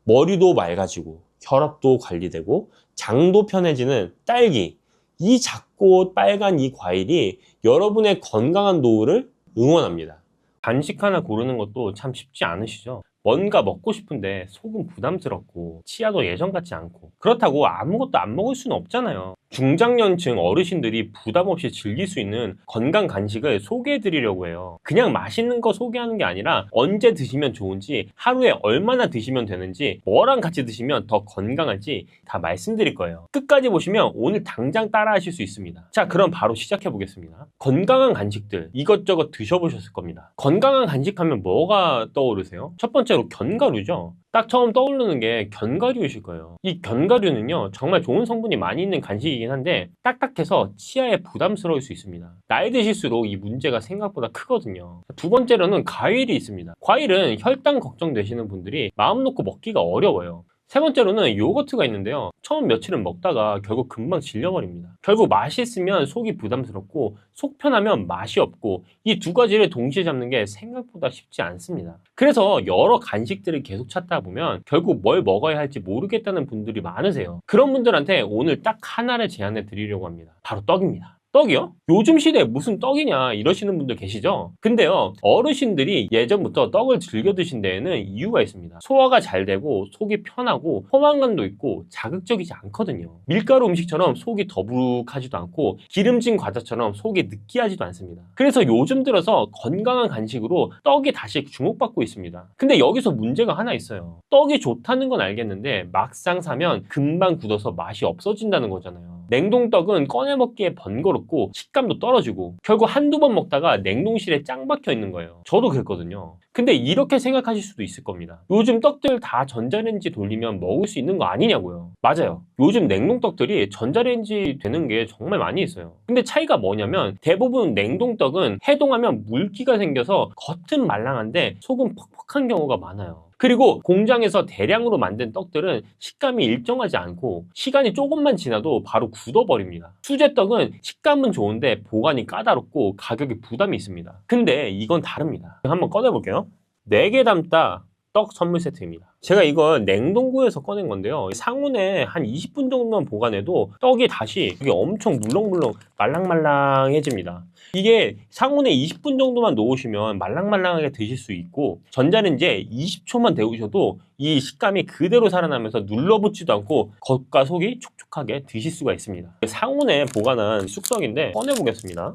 머리도 맑아지고 혈압도 관리되고 장도 편해지는 딸기, 이 작고 빨간 이 과일이 여러분의 건강한 노후를 응원합니다. 간식 하나 고르는 것도 참 쉽지 않으시죠? 뭔가 먹고 싶은데 속은 부담스럽고 치아도 예전 같지 않고 그렇다고 아무것도 안 먹을 수는 없잖아요. 중장년층 어르신들이 부담 없이 즐길 수 있는 건강 간식을 소개해 드리려고 해요. 그냥 맛있는 거 소개하는 게 아니라 언제 드시면 좋은지, 하루에 얼마나 드시면 되는지, 뭐랑 같이 드시면 더 건강할지 다 말씀드릴 거예요. 끝까지 보시면 오늘 당장 따라 하실 수 있습니다. 자, 그럼 바로 시작해 보겠습니다. 건강한 간식들 이것저것 드셔보셨을 겁니다. 건강한 간식 하면 뭐가 떠오르세요? 첫 번째로 견과류죠. 딱 처음 떠오르는 게 견과류이실 거예요. 이 견과류는요, 정말 좋은 성분이 많이 있는 간식이긴 한데 딱딱해서 치아에 부담스러울 수 있습니다. 나이 드실수록 이 문제가 생각보다 크거든요. 두 번째로는 과일이 있습니다. 과일은 혈당 걱정되시는 분들이 마음 놓고 먹기가 어려워요. 세 번째로는 요거트가 있는데요. 처음 며칠은 먹다가 결국 금방 질려버립니다. 결국 맛있으면 속이 부담스럽고 속 편하면 맛이 없고 이 두 가지를 동시에 잡는 게 생각보다 쉽지 않습니다. 그래서 여러 간식들을 계속 찾다 보면 결국 뭘 먹어야 할지 모르겠다는 분들이 많으세요. 그런 분들한테 오늘 딱 하나를 제안해 드리려고 합니다. 바로 떡입니다. 떡이요? 요즘 시대에 무슨 떡이냐 이러시는 분들 계시죠? 근데요, 어르신들이 예전부터 떡을 즐겨 드신 데에는 이유가 있습니다. 소화가 잘 되고 속이 편하고 포만감도 있고 자극적이지 않거든요. 밀가루 음식처럼 속이 더부룩하지도 않고 기름진 과자처럼 속이 느끼하지도 않습니다. 그래서 요즘 들어서 건강한 간식으로 떡이 다시 주목받고 있습니다. 근데 여기서 문제가 하나 있어요. 떡이 좋다는 건 알겠는데 막상 사면 금방 굳어서 맛이 없어진다는 거잖아요. 냉동떡은 꺼내 먹기에 번거롭고 식감도 떨어지고 결국 한두 번 먹다가 냉동실에 짱 박혀 있는 거예요. 저도 그랬거든요. 근데 이렇게 생각하실 수도 있을 겁니다. 요즘 떡들 다 전자레인지 돌리면 먹을 수 있는 거 아니냐고요. 맞아요. 요즘 냉동떡들이 전자레인지 되는 게 정말 많이 있어요. 근데 차이가 뭐냐면 대부분 냉동떡은 해동하면 물기가 생겨서 겉은 말랑한데 속은 퍽퍽한 경우가 많아요. 그리고 공장에서 대량으로 만든 떡들은 식감이 일정하지 않고 시간이 조금만 지나도 바로 굳어버립니다. 수제떡은 식감은 좋은데 보관이 까다롭고 가격에 부담이 있습니다. 근데 이건 다릅니다. 한번 꺼내볼게요. 4개 담다 떡 선물 세트입니다. 제가 이걸 냉동고에서 꺼낸 건데요. 상온에 한 20분 정도만 보관해도 떡이 다시 이게 엄청 물렁물렁 말랑말랑해집니다. 이게 상온에 20분 정도만 놓으시면 말랑말랑하게 드실 수 있고 전자레인지에 20초만 데우셔도 이 식감이 그대로 살아나면서 눌러붙지도 않고 겉과 속이 촉촉하게 드실 수가 있습니다. 상온에 보관한 쑥떡인데 꺼내보겠습니다.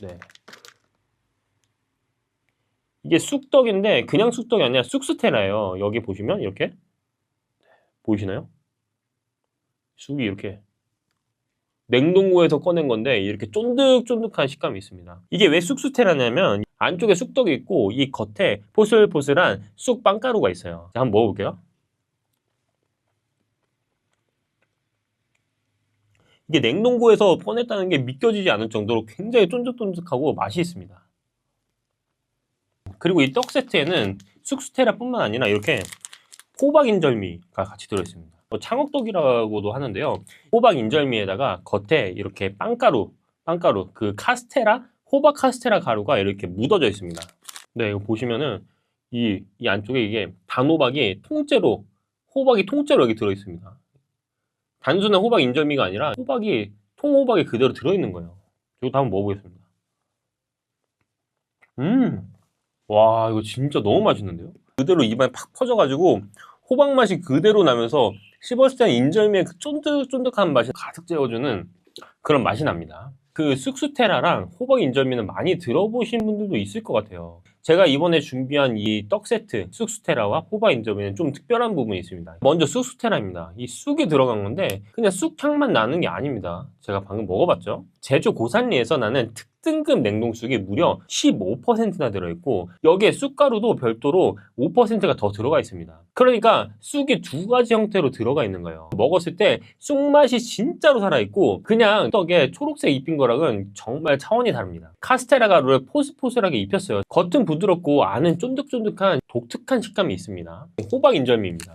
네. 이게 쑥떡인데 그냥 쑥떡이 아니라 쑥스테라예요. 여기 보시면 이렇게 보이시나요? 쑥이 이렇게 냉동고에서 꺼낸 건데 이렇게 쫀득쫀득한 식감이 있습니다. 이게 왜 쑥스테라냐면 안쪽에 쑥떡이 있고 이 겉에 포슬포슬한 쑥 빵가루가 있어요. 자, 한번 먹어볼게요. 이게 냉동고에서 꺼냈다는 게 믿겨지지 않을 정도로 굉장히 쫀득쫀득하고 맛이 있습니다. 그리고 이 떡 세트에는 쑥스테라뿐만 아니라 이렇게 호박 인절미가 같이 들어있습니다. 창업떡이라고도 하는데요. 호박 인절미에다가 겉에 이렇게 빵가루, 그 카스테라, 호박 카스테라 가루가 이렇게 묻어져 있습니다. 네, 이거 보시면은 이 안쪽에 이게 단호박이 통째로, 호박이 통째로 여기 들어있습니다. 단순한 호박 인절미가 아니라 통호박이 그대로 들어있는 거예요. 이것도 한번 먹어보겠습니다. 와, 이거 진짜 너무 맛있는데요? 그대로 입안에 팍 퍼져가지고 호박 맛이 그대로 나면서 씹었을 때 인절미의 그 쫀득쫀득한 맛이 가득 채워주는 그런 맛이 납니다. 그 쑥스테라랑 호박 인절미는 많이 들어보신 분들도 있을 것 같아요. 제가 이번에 준비한 이 떡 세트 쑥스테라와 호박 인절미는 좀 특별한 부분이 있습니다. 먼저 쑥스테라입니다. 이 쑥이 들어간 건데 그냥 쑥향만 나는 게 아닙니다. 제가 방금 먹어봤죠. 제주 고산리에서 나는 특등급 냉동쑥이 무려 15%나 들어있고 여기에 쑥가루도 별도로 5%가 더 들어가 있습니다. 그러니까 쑥이 2가지 형태로 들어가 있는 거예요. 먹었을 때 쑥맛이 진짜로 살아있고 그냥 떡에 초록색 입힌 거랑은 정말 차원이 다릅니다. 카스테라 가루를 포슬포슬하게 입혔어요. 겉은 부드럽고 안은 쫀득쫀득한 독특한 식감이 있습니다. 호박 인절미입니다.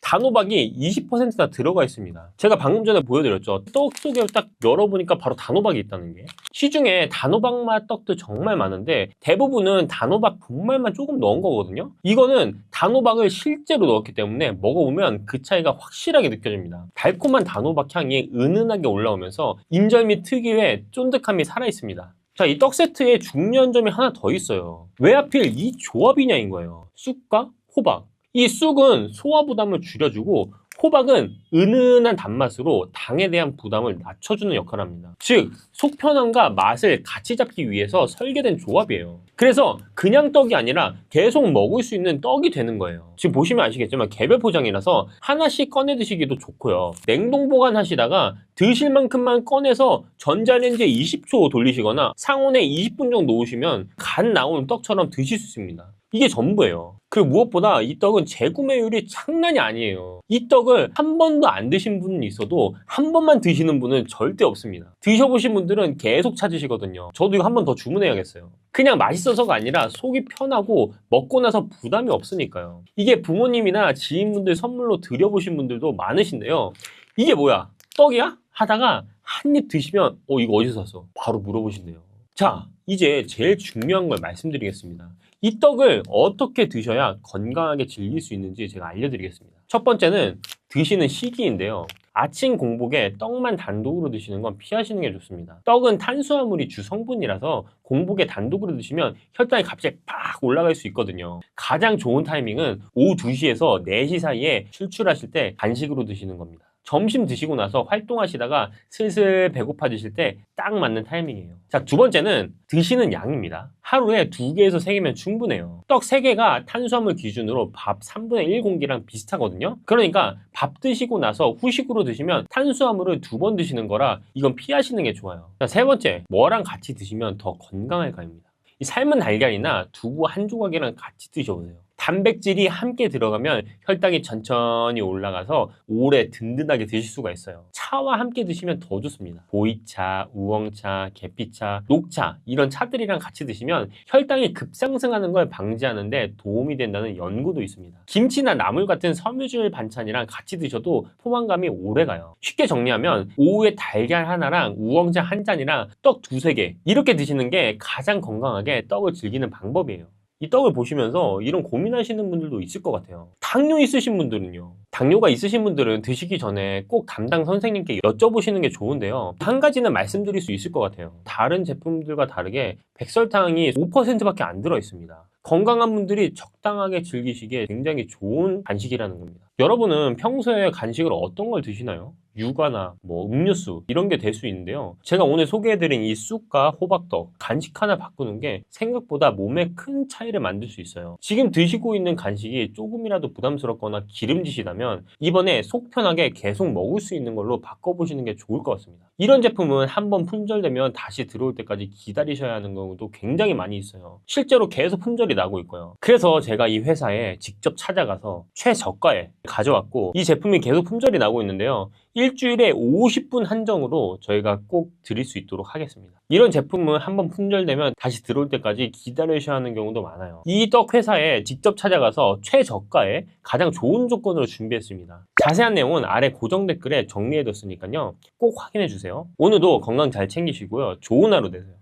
단호박이 20%나 들어가 있습니다. 제가 방금 전에 보여드렸죠. 떡 속에 딱 열어보니까 바로 단호박이 있다는 게. 시중에 단호박 맛 떡도 정말 많은데 대부분은 단호박 분말만 조금 넣은 거거든요. 이거는 단호박을 실제로 넣었기 때문에 먹어보면 그 차이가 확실하게 느껴집니다. 달콤한 단호박 향이 은은하게 올라오면서 인절미 특유의 쫀득함이 살아있습니다. 자, 이 떡 세트에 중요한 점이 하나 더 있어요. 왜 하필 이 조합이냐인 거예요. 쑥과 호박. 이 쑥은 소화 부담을 줄여주고 호박은 은은한 단맛으로 당에 대한 부담을 낮춰주는 역할을 합니다. 즉, 속 편함과 맛을 같이 잡기 위해서 설계된 조합이에요. 그래서 그냥 떡이 아니라 계속 먹을 수 있는 떡이 되는 거예요. 지금 보시면 아시겠지만 개별 포장이라서 하나씩 꺼내 드시기도 좋고요. 냉동 보관하시다가 드실 만큼만 꺼내서 전자레인지에 20초 돌리시거나 상온에 20분 정도 놓으시면 간 나온 떡처럼 드실 수 있습니다. 이게 전부예요. 그리고 무엇보다 이 떡은 재구매율이 장난이 아니에요. 이 떡을 한 번도 안 드신 분은 있어도 한 번만 드시는 분은 절대 없습니다. 드셔보신 분들은 계속 찾으시거든요. 저도 이거 한 번 더 주문해야겠어요. 그냥 맛있어서가 아니라 속이 편하고 먹고 나서 부담이 없으니까요. 이게 부모님이나 지인분들 선물로 드려보신 분들도 많으신데요. 이게 뭐야? 떡이야? 하다가 한 입 드시면 이거 어디서 샀어? 바로 물어보신대요. 자, 이제 제일 중요한 걸 말씀드리겠습니다. 이 떡을 어떻게 드셔야 건강하게 즐길 수 있는지 제가 알려드리겠습니다. 첫 번째는 드시는 시기인데요. 아침 공복에 떡만 단독으로 드시는 건 피하시는 게 좋습니다. 떡은 탄수화물이 주 성분이라서 공복에 단독으로 드시면 혈당이 갑자기 팍 올라갈 수 있거든요. 가장 좋은 타이밍은 오후 2시에서 4시 사이에 출출하실 때 간식으로 드시는 겁니다. 점심 드시고 나서 활동하시다가 슬슬 배고파지실 때 딱 맞는 타이밍이에요. 자, 두 번째는 드시는 양입니다. 하루에 2개에서 3개면 충분해요. 떡 3개가 탄수화물 기준으로 밥 3분의 1 공기랑 비슷하거든요. 그러니까 밥 드시고 나서 후식으로 드시면 탄수화물을 2번 드시는 거라 이건 피하시는 게 좋아요. 자, 세 번째, 뭐랑 같이 드시면 더 건강할까입니다. 이 삶은 달걀이나 두부 한 조각이랑 같이 드셔보세요. 단백질이 함께 들어가면 혈당이 천천히 올라가서 오래 든든하게 드실 수가 있어요. 차와 함께 드시면 더 좋습니다. 보이차, 우엉차, 계피차, 녹차 이런 차들이랑 같이 드시면 혈당이 급상승하는 걸 방지하는데 도움이 된다는 연구도 있습니다. 김치나 나물 같은 섬유질 반찬이랑 같이 드셔도 포만감이 오래가요. 쉽게 정리하면 오후에 달걀 하나랑 우엉차 한 잔이랑 떡 2-3개 이렇게 드시는 게 가장 건강하게 떡을 즐기는 방법이에요. 이 떡을 보시면서 이런 고민하시는 분들도 있을 것 같아요. 당뇨 있으신 분들은요. 당뇨가 있으신 분들은 드시기 전에 꼭 담당 선생님께 여쭤보시는 게 좋은데요. 한 가지는 말씀드릴 수 있을 것 같아요. 다른 제품들과 다르게 백설탕이 5%밖에 안 들어 있습니다. 건강한 분들이 적당하게 즐기시기에 굉장히 좋은 간식이라는 겁니다. 여러분은 평소에 간식을 어떤 걸 드시나요? 육아나 음료수 이런 게 될 수 있는데요. 제가 오늘 소개해드린 이 쑥과 호박떡 간식 하나 바꾸는 게 생각보다 몸에 큰 차이를 만들 수 있어요. 지금 드시고 있는 간식이 조금이라도 부담스럽거나 기름지시다면 이번에 속 편하게 계속 먹을 수 있는 걸로 바꿔보시는 게 좋을 것 같습니다. 이런 제품은 한번 품절되면 다시 들어올 때까지 기다리셔야 하는 경우도 굉장히 많이 있어요. 실제로 계속 품절이 나고 있고요. 그래서 제가 이 회사에 직접 찾아가서 최저가에 가져왔고 이 제품이 계속 품절이 나고 있는데요. 일주일에 50분 한정으로 저희가 꼭 드릴 수 있도록 하겠습니다. 이런 제품은 한번 품절되면 다시 들어올 때까지 기다리셔야 하는 경우도 많아요. 이 떡 회사에 직접 찾아가서 최저가에 가장 좋은 조건으로 준비했습니다. 자세한 내용은 아래 고정 댓글에 정리해뒀으니까요. 꼭 확인해주세요. 오늘도 건강 잘 챙기시고요. 좋은 하루 되세요.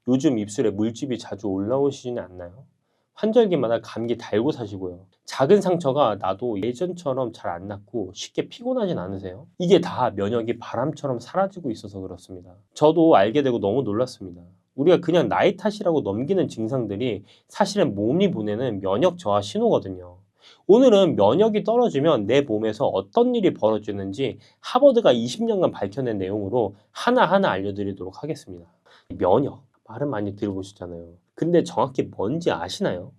요즘 입술에 물집이 자주 올라오시지는 않나요? 환절기마다 감기 달고 사시고요. 작은 상처가 나도 예전처럼 잘 안 낫고 쉽게 피곤하진 않으세요? 이게 다 면역이 바람처럼 사라지고 있어서 그렇습니다. 저도 알게 되고 너무 놀랐습니다. 우리가 그냥 나이 탓이라고 넘기는 증상들이 사실은 몸이 보내는 면역 저하 신호거든요. 오늘은 면역이 떨어지면 내 몸에서 어떤 일이 벌어지는지 하버드가 20년간 밝혀낸 내용으로 하나하나 알려드리도록 하겠습니다. 면역, 말은 많이 들어보셨잖아요. 근데 정확히 뭔지 아시나요?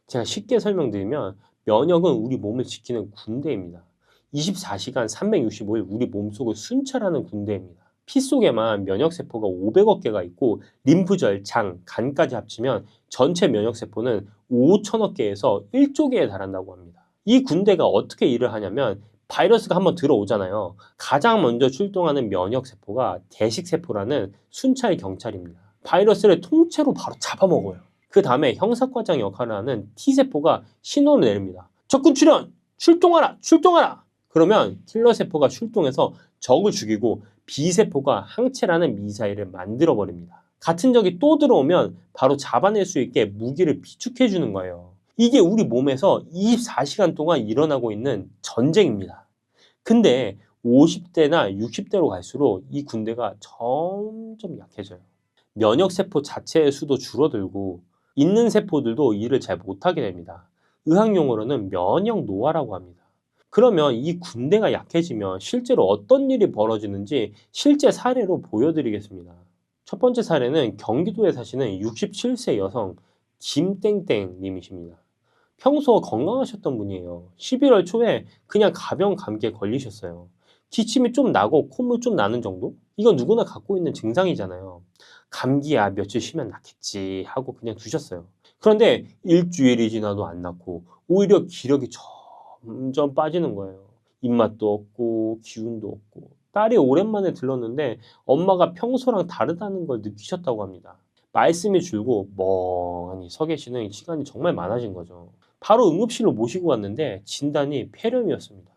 제가 쉽게 설명드리면 면역은 우리 몸을 지키는 군대입니다. 24시간 365일 우리 몸속을 순찰하는 군대입니다. 피 속에만 면역세포가 500억 개가 있고 림프절, 장, 간까지 합치면 전체 면역세포는 5천억 개에서 1조 개에 달한다고 합니다. 이 군대가 어떻게 일을 하냐면 바이러스가 한번 들어오잖아요. 가장 먼저 출동하는 면역세포가 대식세포라는 순찰 경찰입니다. 바이러스를 통째로 바로 잡아먹어요. 그 다음에 형사과장 역할을 하는 T세포가 신호를 내립니다. 적군 출현! 출동하라! 출동하라! 그러면 킬러세포가 출동해서 적을 죽이고 B세포가 항체라는 미사일을 만들어버립니다. 같은 적이 또 들어오면 바로 잡아낼 수 있게 무기를 비축해주는 거예요. 이게 우리 몸에서 24시간 동안 일어나고 있는 전쟁입니다. 근데 50대나 60대로 갈수록 이 군대가 점점 약해져요. 면역세포 자체의 수도 줄어들고 있는 세포들도 일을 잘 못하게 됩니다. 의학용어로는 면역 노화라고 합니다. 그러면 이 군대가 약해지면 실제로 어떤 일이 벌어지는지 실제 사례로 보여드리겠습니다. 첫 번째 사례는 경기도에 사시는 67세 여성 김땡땡 님이십니다. 평소 건강하셨던 분이에요. 11월 초에 그냥 가벼운 감기에 걸리셨어요. 기침이 좀 나고 콧물 좀 나는 정도? 이건 누구나 갖고 있는 증상이잖아요. 감기야 며칠 쉬면 낫겠지 하고 그냥 두셨어요. 그런데 일주일이 지나도 안 낫고 오히려 기력이 점점 빠지는 거예요. 입맛도 없고 기운도 없고. 딸이 오랜만에 들렀는데 엄마가 평소랑 다르다는 걸 느끼셨다고 합니다. 말씀이 줄고 멍하니 서 계시는 시간이 정말 많아진 거죠. 바로 응급실로 모시고 갔는데 진단이 폐렴이었습니다.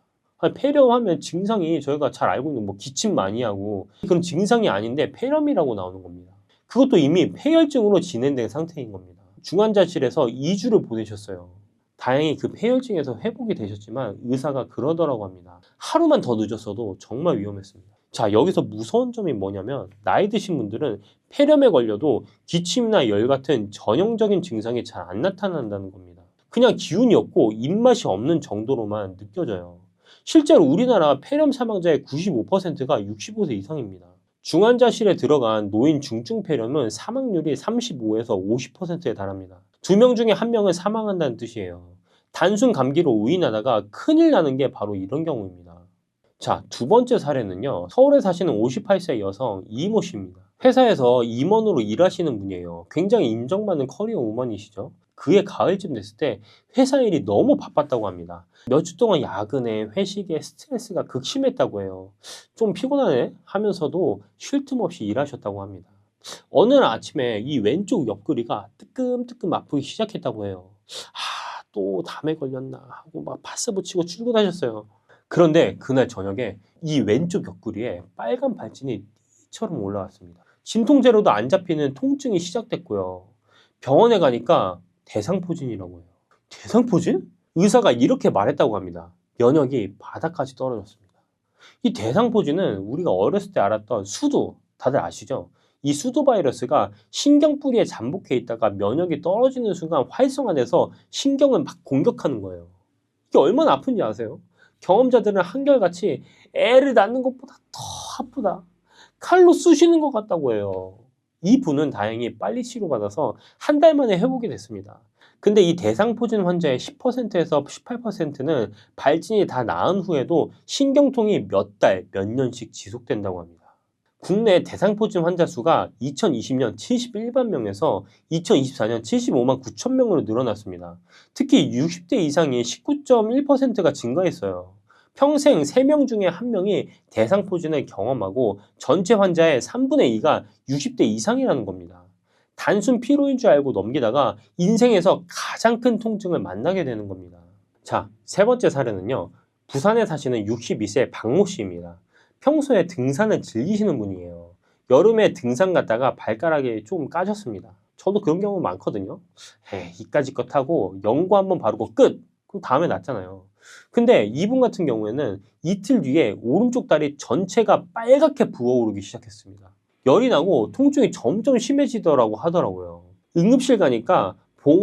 폐렴하면 증상이 저희가 잘 알고 있는 기침 많이 하고 그런 증상이 아닌데 폐렴이라고 나오는 겁니다. 그것도 이미 폐혈증으로 진행된 상태인 겁니다. 중환자실에서 2주를 보내셨어요. 다행히 그 폐혈증에서 회복이 되셨지만 의사가 그러더라고 합니다. 하루만 더 늦었어도 정말 위험했습니다. 자, 여기서 무서운 점이 뭐냐면 나이 드신 분들은 폐렴에 걸려도 기침이나 열 같은 전형적인 증상이 잘 안 나타난다는 겁니다. 그냥 기운이 없고 입맛이 없는 정도로만 느껴져요. 실제로 우리나라 폐렴 사망자의 95%가 65세 이상입니다. 중환자실에 들어간 노인 중증 폐렴은 사망률이 35에서 50%에 달합니다. 2명 중에 1명은 사망한다는 뜻이에요. 단순 감기로 오인하다가 큰일 나는 게 바로 이런 경우입니다. 자, 두 번째 사례는요. 서울에 사시는 58세 여성 이모 씨입니다. 회사에서 임원으로 일하시는 분이에요. 굉장히 인정받는 커리어 우먼이시죠. 그해 가을쯤 됐을 때 회사 일이 너무 바빴다고 합니다. 몇 주 동안 야근에 회식에 스트레스가 극심했다고 해요. 좀 피곤하네 하면서도 쉴 틈 없이 일하셨다고 합니다. 어느 날 아침에 이 왼쪽 옆구리가 뜨끔뜨끔 아프기 시작했다고 해요. 또 담에 걸렸나 하고 막 파스 붙이고 출근하셨어요. 그런데 그날 저녁에 이 왼쪽 옆구리에 빨간 발진이 띠처럼 올라왔습니다. 진통제로도 안 잡히는 통증이 시작됐고요. 병원에 가니까 대상포진이라고 해요. 대상포진? 의사가 이렇게 말했다고 합니다. 면역이 바닥까지 떨어졌습니다. 이 대상포진은 우리가 어렸을 때 알았던 수두, 다들 아시죠? 이 수두 바이러스가 신경뿌리에 잠복해 있다가 면역이 떨어지는 순간 활성화돼서 신경을 막 공격하는 거예요. 이게 얼마나 아픈지 아세요? 경험자들은 한결같이 애를 낳는 것보다 더 아프다, 칼로 쑤시는 것 같다고 해요. 이 분은 다행히 빨리 치료받아서 한 달 만에 회복이 됐습니다. 근데 이 대상포진 환자의 10%에서 18%는 발진이 다 나은 후에도 신경통이 몇 달, 몇 년씩 지속된다고 합니다. 국내 대상포진 환자 수가 2020년 71만 명에서 2024년 75만 9천 명으로 늘어났습니다. 특히 60대 이상이 19.1%가 증가했어요. 평생 3명 중에 1명이 대상포진을 경험하고 전체 환자의 3분의 2가 60대 이상이라는 겁니다. 단순 피로인 줄 알고 넘기다가 인생에서 가장 큰 통증을 만나게 되는 겁니다. 자, 세 번째 사례는요. 부산에 사시는 62세 박모 씨입니다. 평소에 등산을 즐기시는 분이에요. 여름에 등산 갔다가 발가락이 좀 까졌습니다. 저도 그런 경우 많거든요. 이까짓 거 타고 연고 한번 바르고 끝! 그럼 다음에 낫잖아요. 근데 이분 같은 경우에는 이틀 뒤에 오른쪽 다리 전체가 빨갛게 부어오르기 시작했습니다. 열이 나고 통증이 점점 심해지더라고 하더라고요. 응급실 가니까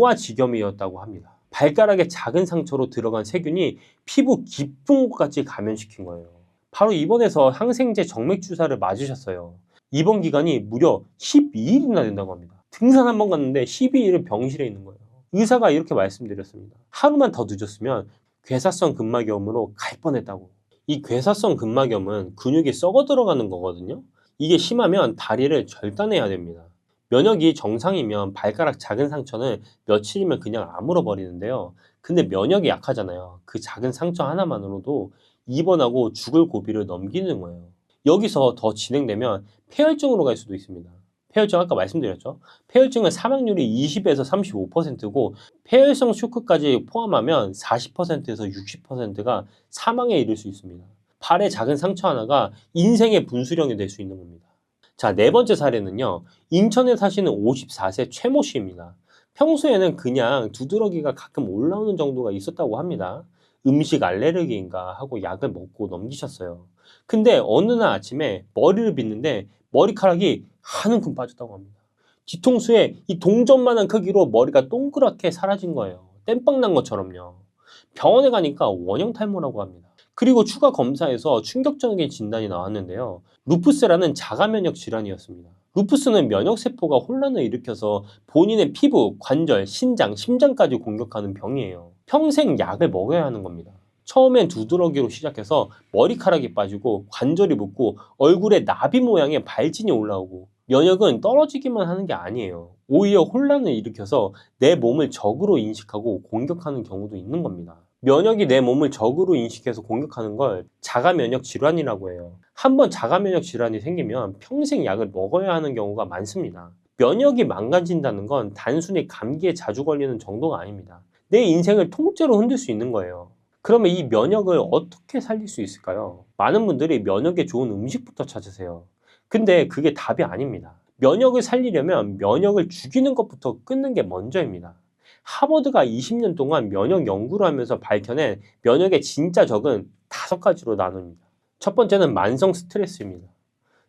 봉화지겸이었다고 합니다. 발가락에 작은 상처로 들어간 세균이 피부 깊은 곳까지 감염시킨 거예요. 바로 입원해서 항생제 정맥 주사를 맞으셨어요. 입원 기간이 무려 12일이나 된다고 합니다. 등산 한번 갔는데 12일은 병실에 있는 거예요. 의사가 이렇게 말씀드렸습니다. 하루만 더 늦었으면 괴사성 근막염으로 갈 뻔했다고. 이 괴사성 근막염은 근육이 썩어 들어가는 거거든요. 이게 심하면 다리를 절단해야 됩니다. 면역이 정상이면 발가락 작은 상처는 며칠이면 그냥 아물어 버리는데요. 근데 면역이 약하잖아요. 그 작은 상처 하나만으로도 입원하고 죽을 고비를 넘기는 거예요. 여기서 더 진행되면 폐혈증으로 갈 수도 있습니다. 폐혈증 아까 말씀드렸죠. 폐혈증은 사망률이 20에서 35%고 폐혈성 쇼크까지 포함하면 40%에서 60%가 사망에 이를 수 있습니다. 발에 작은 상처 하나가 인생의 분수령이 될 수 있는 겁니다. 자, 네 번째 사례는요. 인천에 사시는 54세 최모 씨입니다. 평소에는 그냥 두드러기가 가끔 올라오는 정도가 있었다고 합니다. 음식 알레르기인가 하고 약을 먹고 넘기셨어요. 근데 어느 날 아침에 머리를 빗는데 머리카락이 한 움큼 빠졌다고 합니다. 뒤통수에 이 동전만한 크기로 머리가 동그랗게 사라진 거예요. 땜빵 난 것처럼요. 병원에 가니까 원형 탈모라고 합니다. 그리고 추가 검사에서 충격적인 진단이 나왔는데요. 루푸스라는 자가 면역 질환이었습니다. 루푸스는 면역세포가 혼란을 일으켜서 본인의 피부, 관절, 신장, 심장까지 공격하는 병이에요. 평생 약을 먹어야 하는 겁니다. 처음엔 두드러기로 시작해서 머리카락이 빠지고 관절이 붓고 얼굴에 나비 모양의 발진이 올라오고 면역은 떨어지기만 하는 게 아니에요. 오히려 혼란을 일으켜서 내 몸을 적으로 인식하고 공격하는 경우도 있는 겁니다. 면역이 내 몸을 적으로 인식해서 공격하는 걸 자가면역 질환이라고 해요. 한번 자가면역 질환이 생기면 평생 약을 먹어야 하는 경우가 많습니다. 면역이 망가진다는 건 단순히 감기에 자주 걸리는 정도가 아닙니다. 내 인생을 통째로 흔들 수 있는 거예요. 그러면 이 면역을 어떻게 살릴 수 있을까요? 많은 분들이 면역에 좋은 음식부터 찾으세요. 근데 그게 답이 아닙니다. 면역을 살리려면 면역을 죽이는 것부터 끊는 게 먼저입니다. 하버드가 20년 동안 면역 연구를 하면서 밝혀낸 면역의 진짜 적은 5가지로 나눕니다. 첫 번째는 만성 스트레스입니다.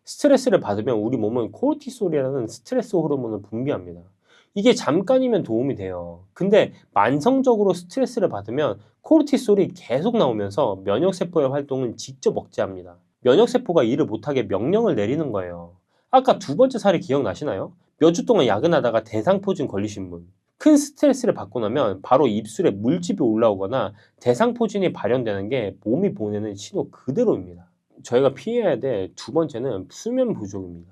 스트레스를 받으면 우리 몸은 코르티솔이라는 스트레스 호르몬을 분비합니다. 이게 잠깐이면 도움이 돼요. 근데 만성적으로 스트레스를 받으면 코르티솔이 계속 나오면서 면역세포의 활동은 직접 억제합니다. 면역세포가 일을 못하게 명령을 내리는 거예요. 아까 두 번째 사례 기억나시나요? 몇 주 동안 야근하다가 대상포진 걸리신 분. 큰 스트레스를 받고 나면 바로 입술에 물집이 올라오거나 대상포진이 발현되는 게 몸이 보내는 신호 그대로입니다. 저희가 피해야 될 두 번째는 수면 부족입니다.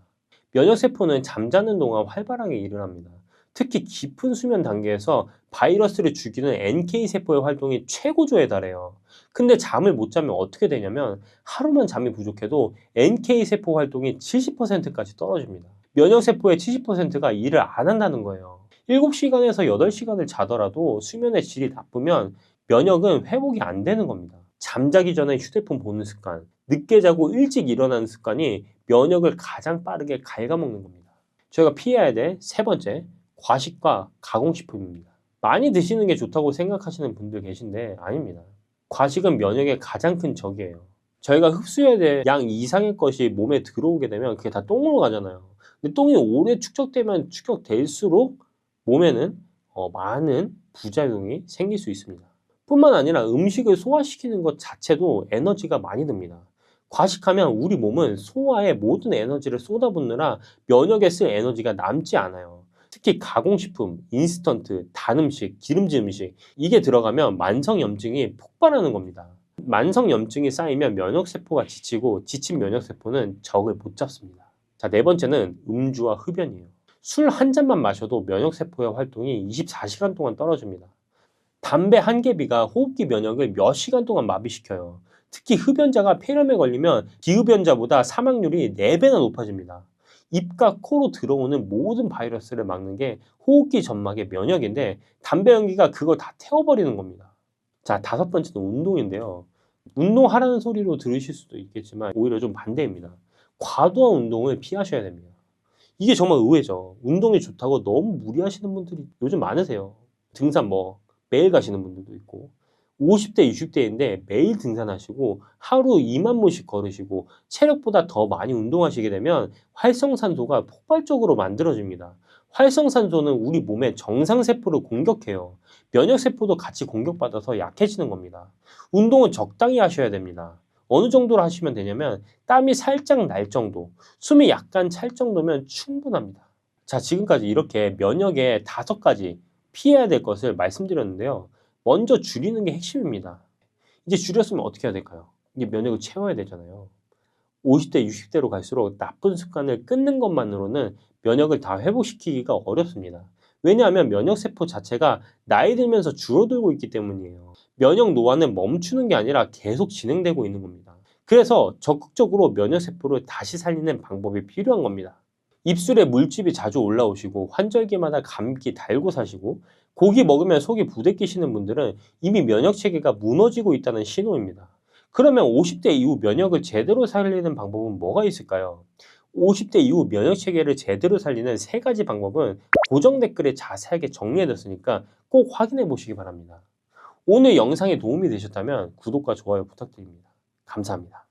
면역세포는 잠자는 동안 활발하게 일을 합니다. 특히 깊은 수면 단계에서 바이러스를 죽이는 NK세포의 활동이 최고조에 달해요. 근데 잠을 못 자면 어떻게 되냐면 하루만 잠이 부족해도 NK세포 활동이 70%까지 떨어집니다. 면역세포의 70%가 일을 안 한다는 거예요. 7시간에서 8시간을 자더라도 수면의 질이 나쁘면 면역은 회복이 안 되는 겁니다. 잠자기 전에 휴대폰 보는 습관, 늦게 자고 일찍 일어나는 습관이 면역을 가장 빠르게 갉아먹는 겁니다. 저희가 피해야 될 세 번째, 과식과 가공식품입니다. 많이 드시는 게 좋다고 생각하시는 분들 계신데 아닙니다. 과식은 면역의 가장 큰 적이에요. 저희가 흡수해야 될 양 이상의 것이 몸에 들어오게 되면 그게 다 똥으로 가잖아요. 근데 똥이 오래 축적되면 축적될수록 몸에는 많은 부작용이 생길 수 있습니다. 뿐만 아니라 음식을 소화시키는 것 자체도 에너지가 많이 듭니다. 과식하면 우리 몸은 소화에 모든 에너지를 쏟아붓느라 면역에 쓸 에너지가 남지 않아요. 특히 가공식품, 인스턴트, 단 음식, 기름진 음식 이게 들어가면 만성염증이 폭발하는 겁니다. 만성염증이 쌓이면 면역세포가 지치고 지친 면역세포는 적을 못 잡습니다. 자, 네 번째는 음주와 흡연이에요. 술 한 잔만 마셔도 면역세포의 활동이 24시간 동안 떨어집니다. 담배 한 개비가 호흡기 면역을 몇 시간 동안 마비시켜요. 특히 흡연자가 폐렴에 걸리면 비흡연자보다 사망률이 4배나 높아집니다. 입과 코로 들어오는 모든 바이러스를 막는 게 호흡기 점막의 면역인데 담배 연기가 그걸 다 태워버리는 겁니다. 자, 다섯 번째는 운동인데요. 운동하라는 소리로 들으실 수도 있겠지만 오히려 좀 반대입니다. 과도한 운동을 피하셔야 됩니다. 이게 정말 의외죠. 운동이 좋다고 너무 무리하시는 분들이 요즘 많으세요. 등산 매일 가시는 분들도 있고 50대, 60대인데 매일 등산하시고 하루 2만 보씩 걸으시고 체력보다 더 많이 운동하시게 되면 활성산소가 폭발적으로 만들어집니다. 활성산소는 우리 몸의 정상세포를 공격해요. 면역세포도 같이 공격받아서 약해지는 겁니다. 운동은 적당히 하셔야 됩니다. 어느 정도로 하시면 되냐면 땀이 살짝 날 정도, 숨이 약간 찰 정도면 충분합니다. 자, 지금까지 이렇게 면역의 5가지 피해야 될 것을 말씀드렸는데요. 먼저 줄이는 게 핵심입니다. 이제 줄였으면 어떻게 해야 될까요? 이제 면역을 채워야 되잖아요. 50대, 60대로 갈수록 나쁜 습관을 끊는 것만으로는 면역을 다 회복시키기가 어렵습니다. 왜냐하면 면역세포 자체가 나이 들면서 줄어들고 있기 때문이에요. 면역 노화는 멈추는 게 아니라 계속 진행되고 있는 겁니다. 그래서 적극적으로 면역세포를 다시 살리는 방법이 필요한 겁니다. 입술에 물집이 자주 올라오시고 환절기마다 감기 달고 사시고 고기 먹으면 속이 부대끼시는 분들은 이미 면역체계가 무너지고 있다는 신호입니다. 그러면 50대 이후 면역을 제대로 살리는 방법은 뭐가 있을까요? 50대 이후 면역체계를 제대로 살리는 3가지 방법은 고정 댓글에 자세하게 정리해뒀으니까 꼭 확인해 보시기 바랍니다. 오늘 영상이 도움이 되셨다면 구독과 좋아요 부탁드립니다. 감사합니다.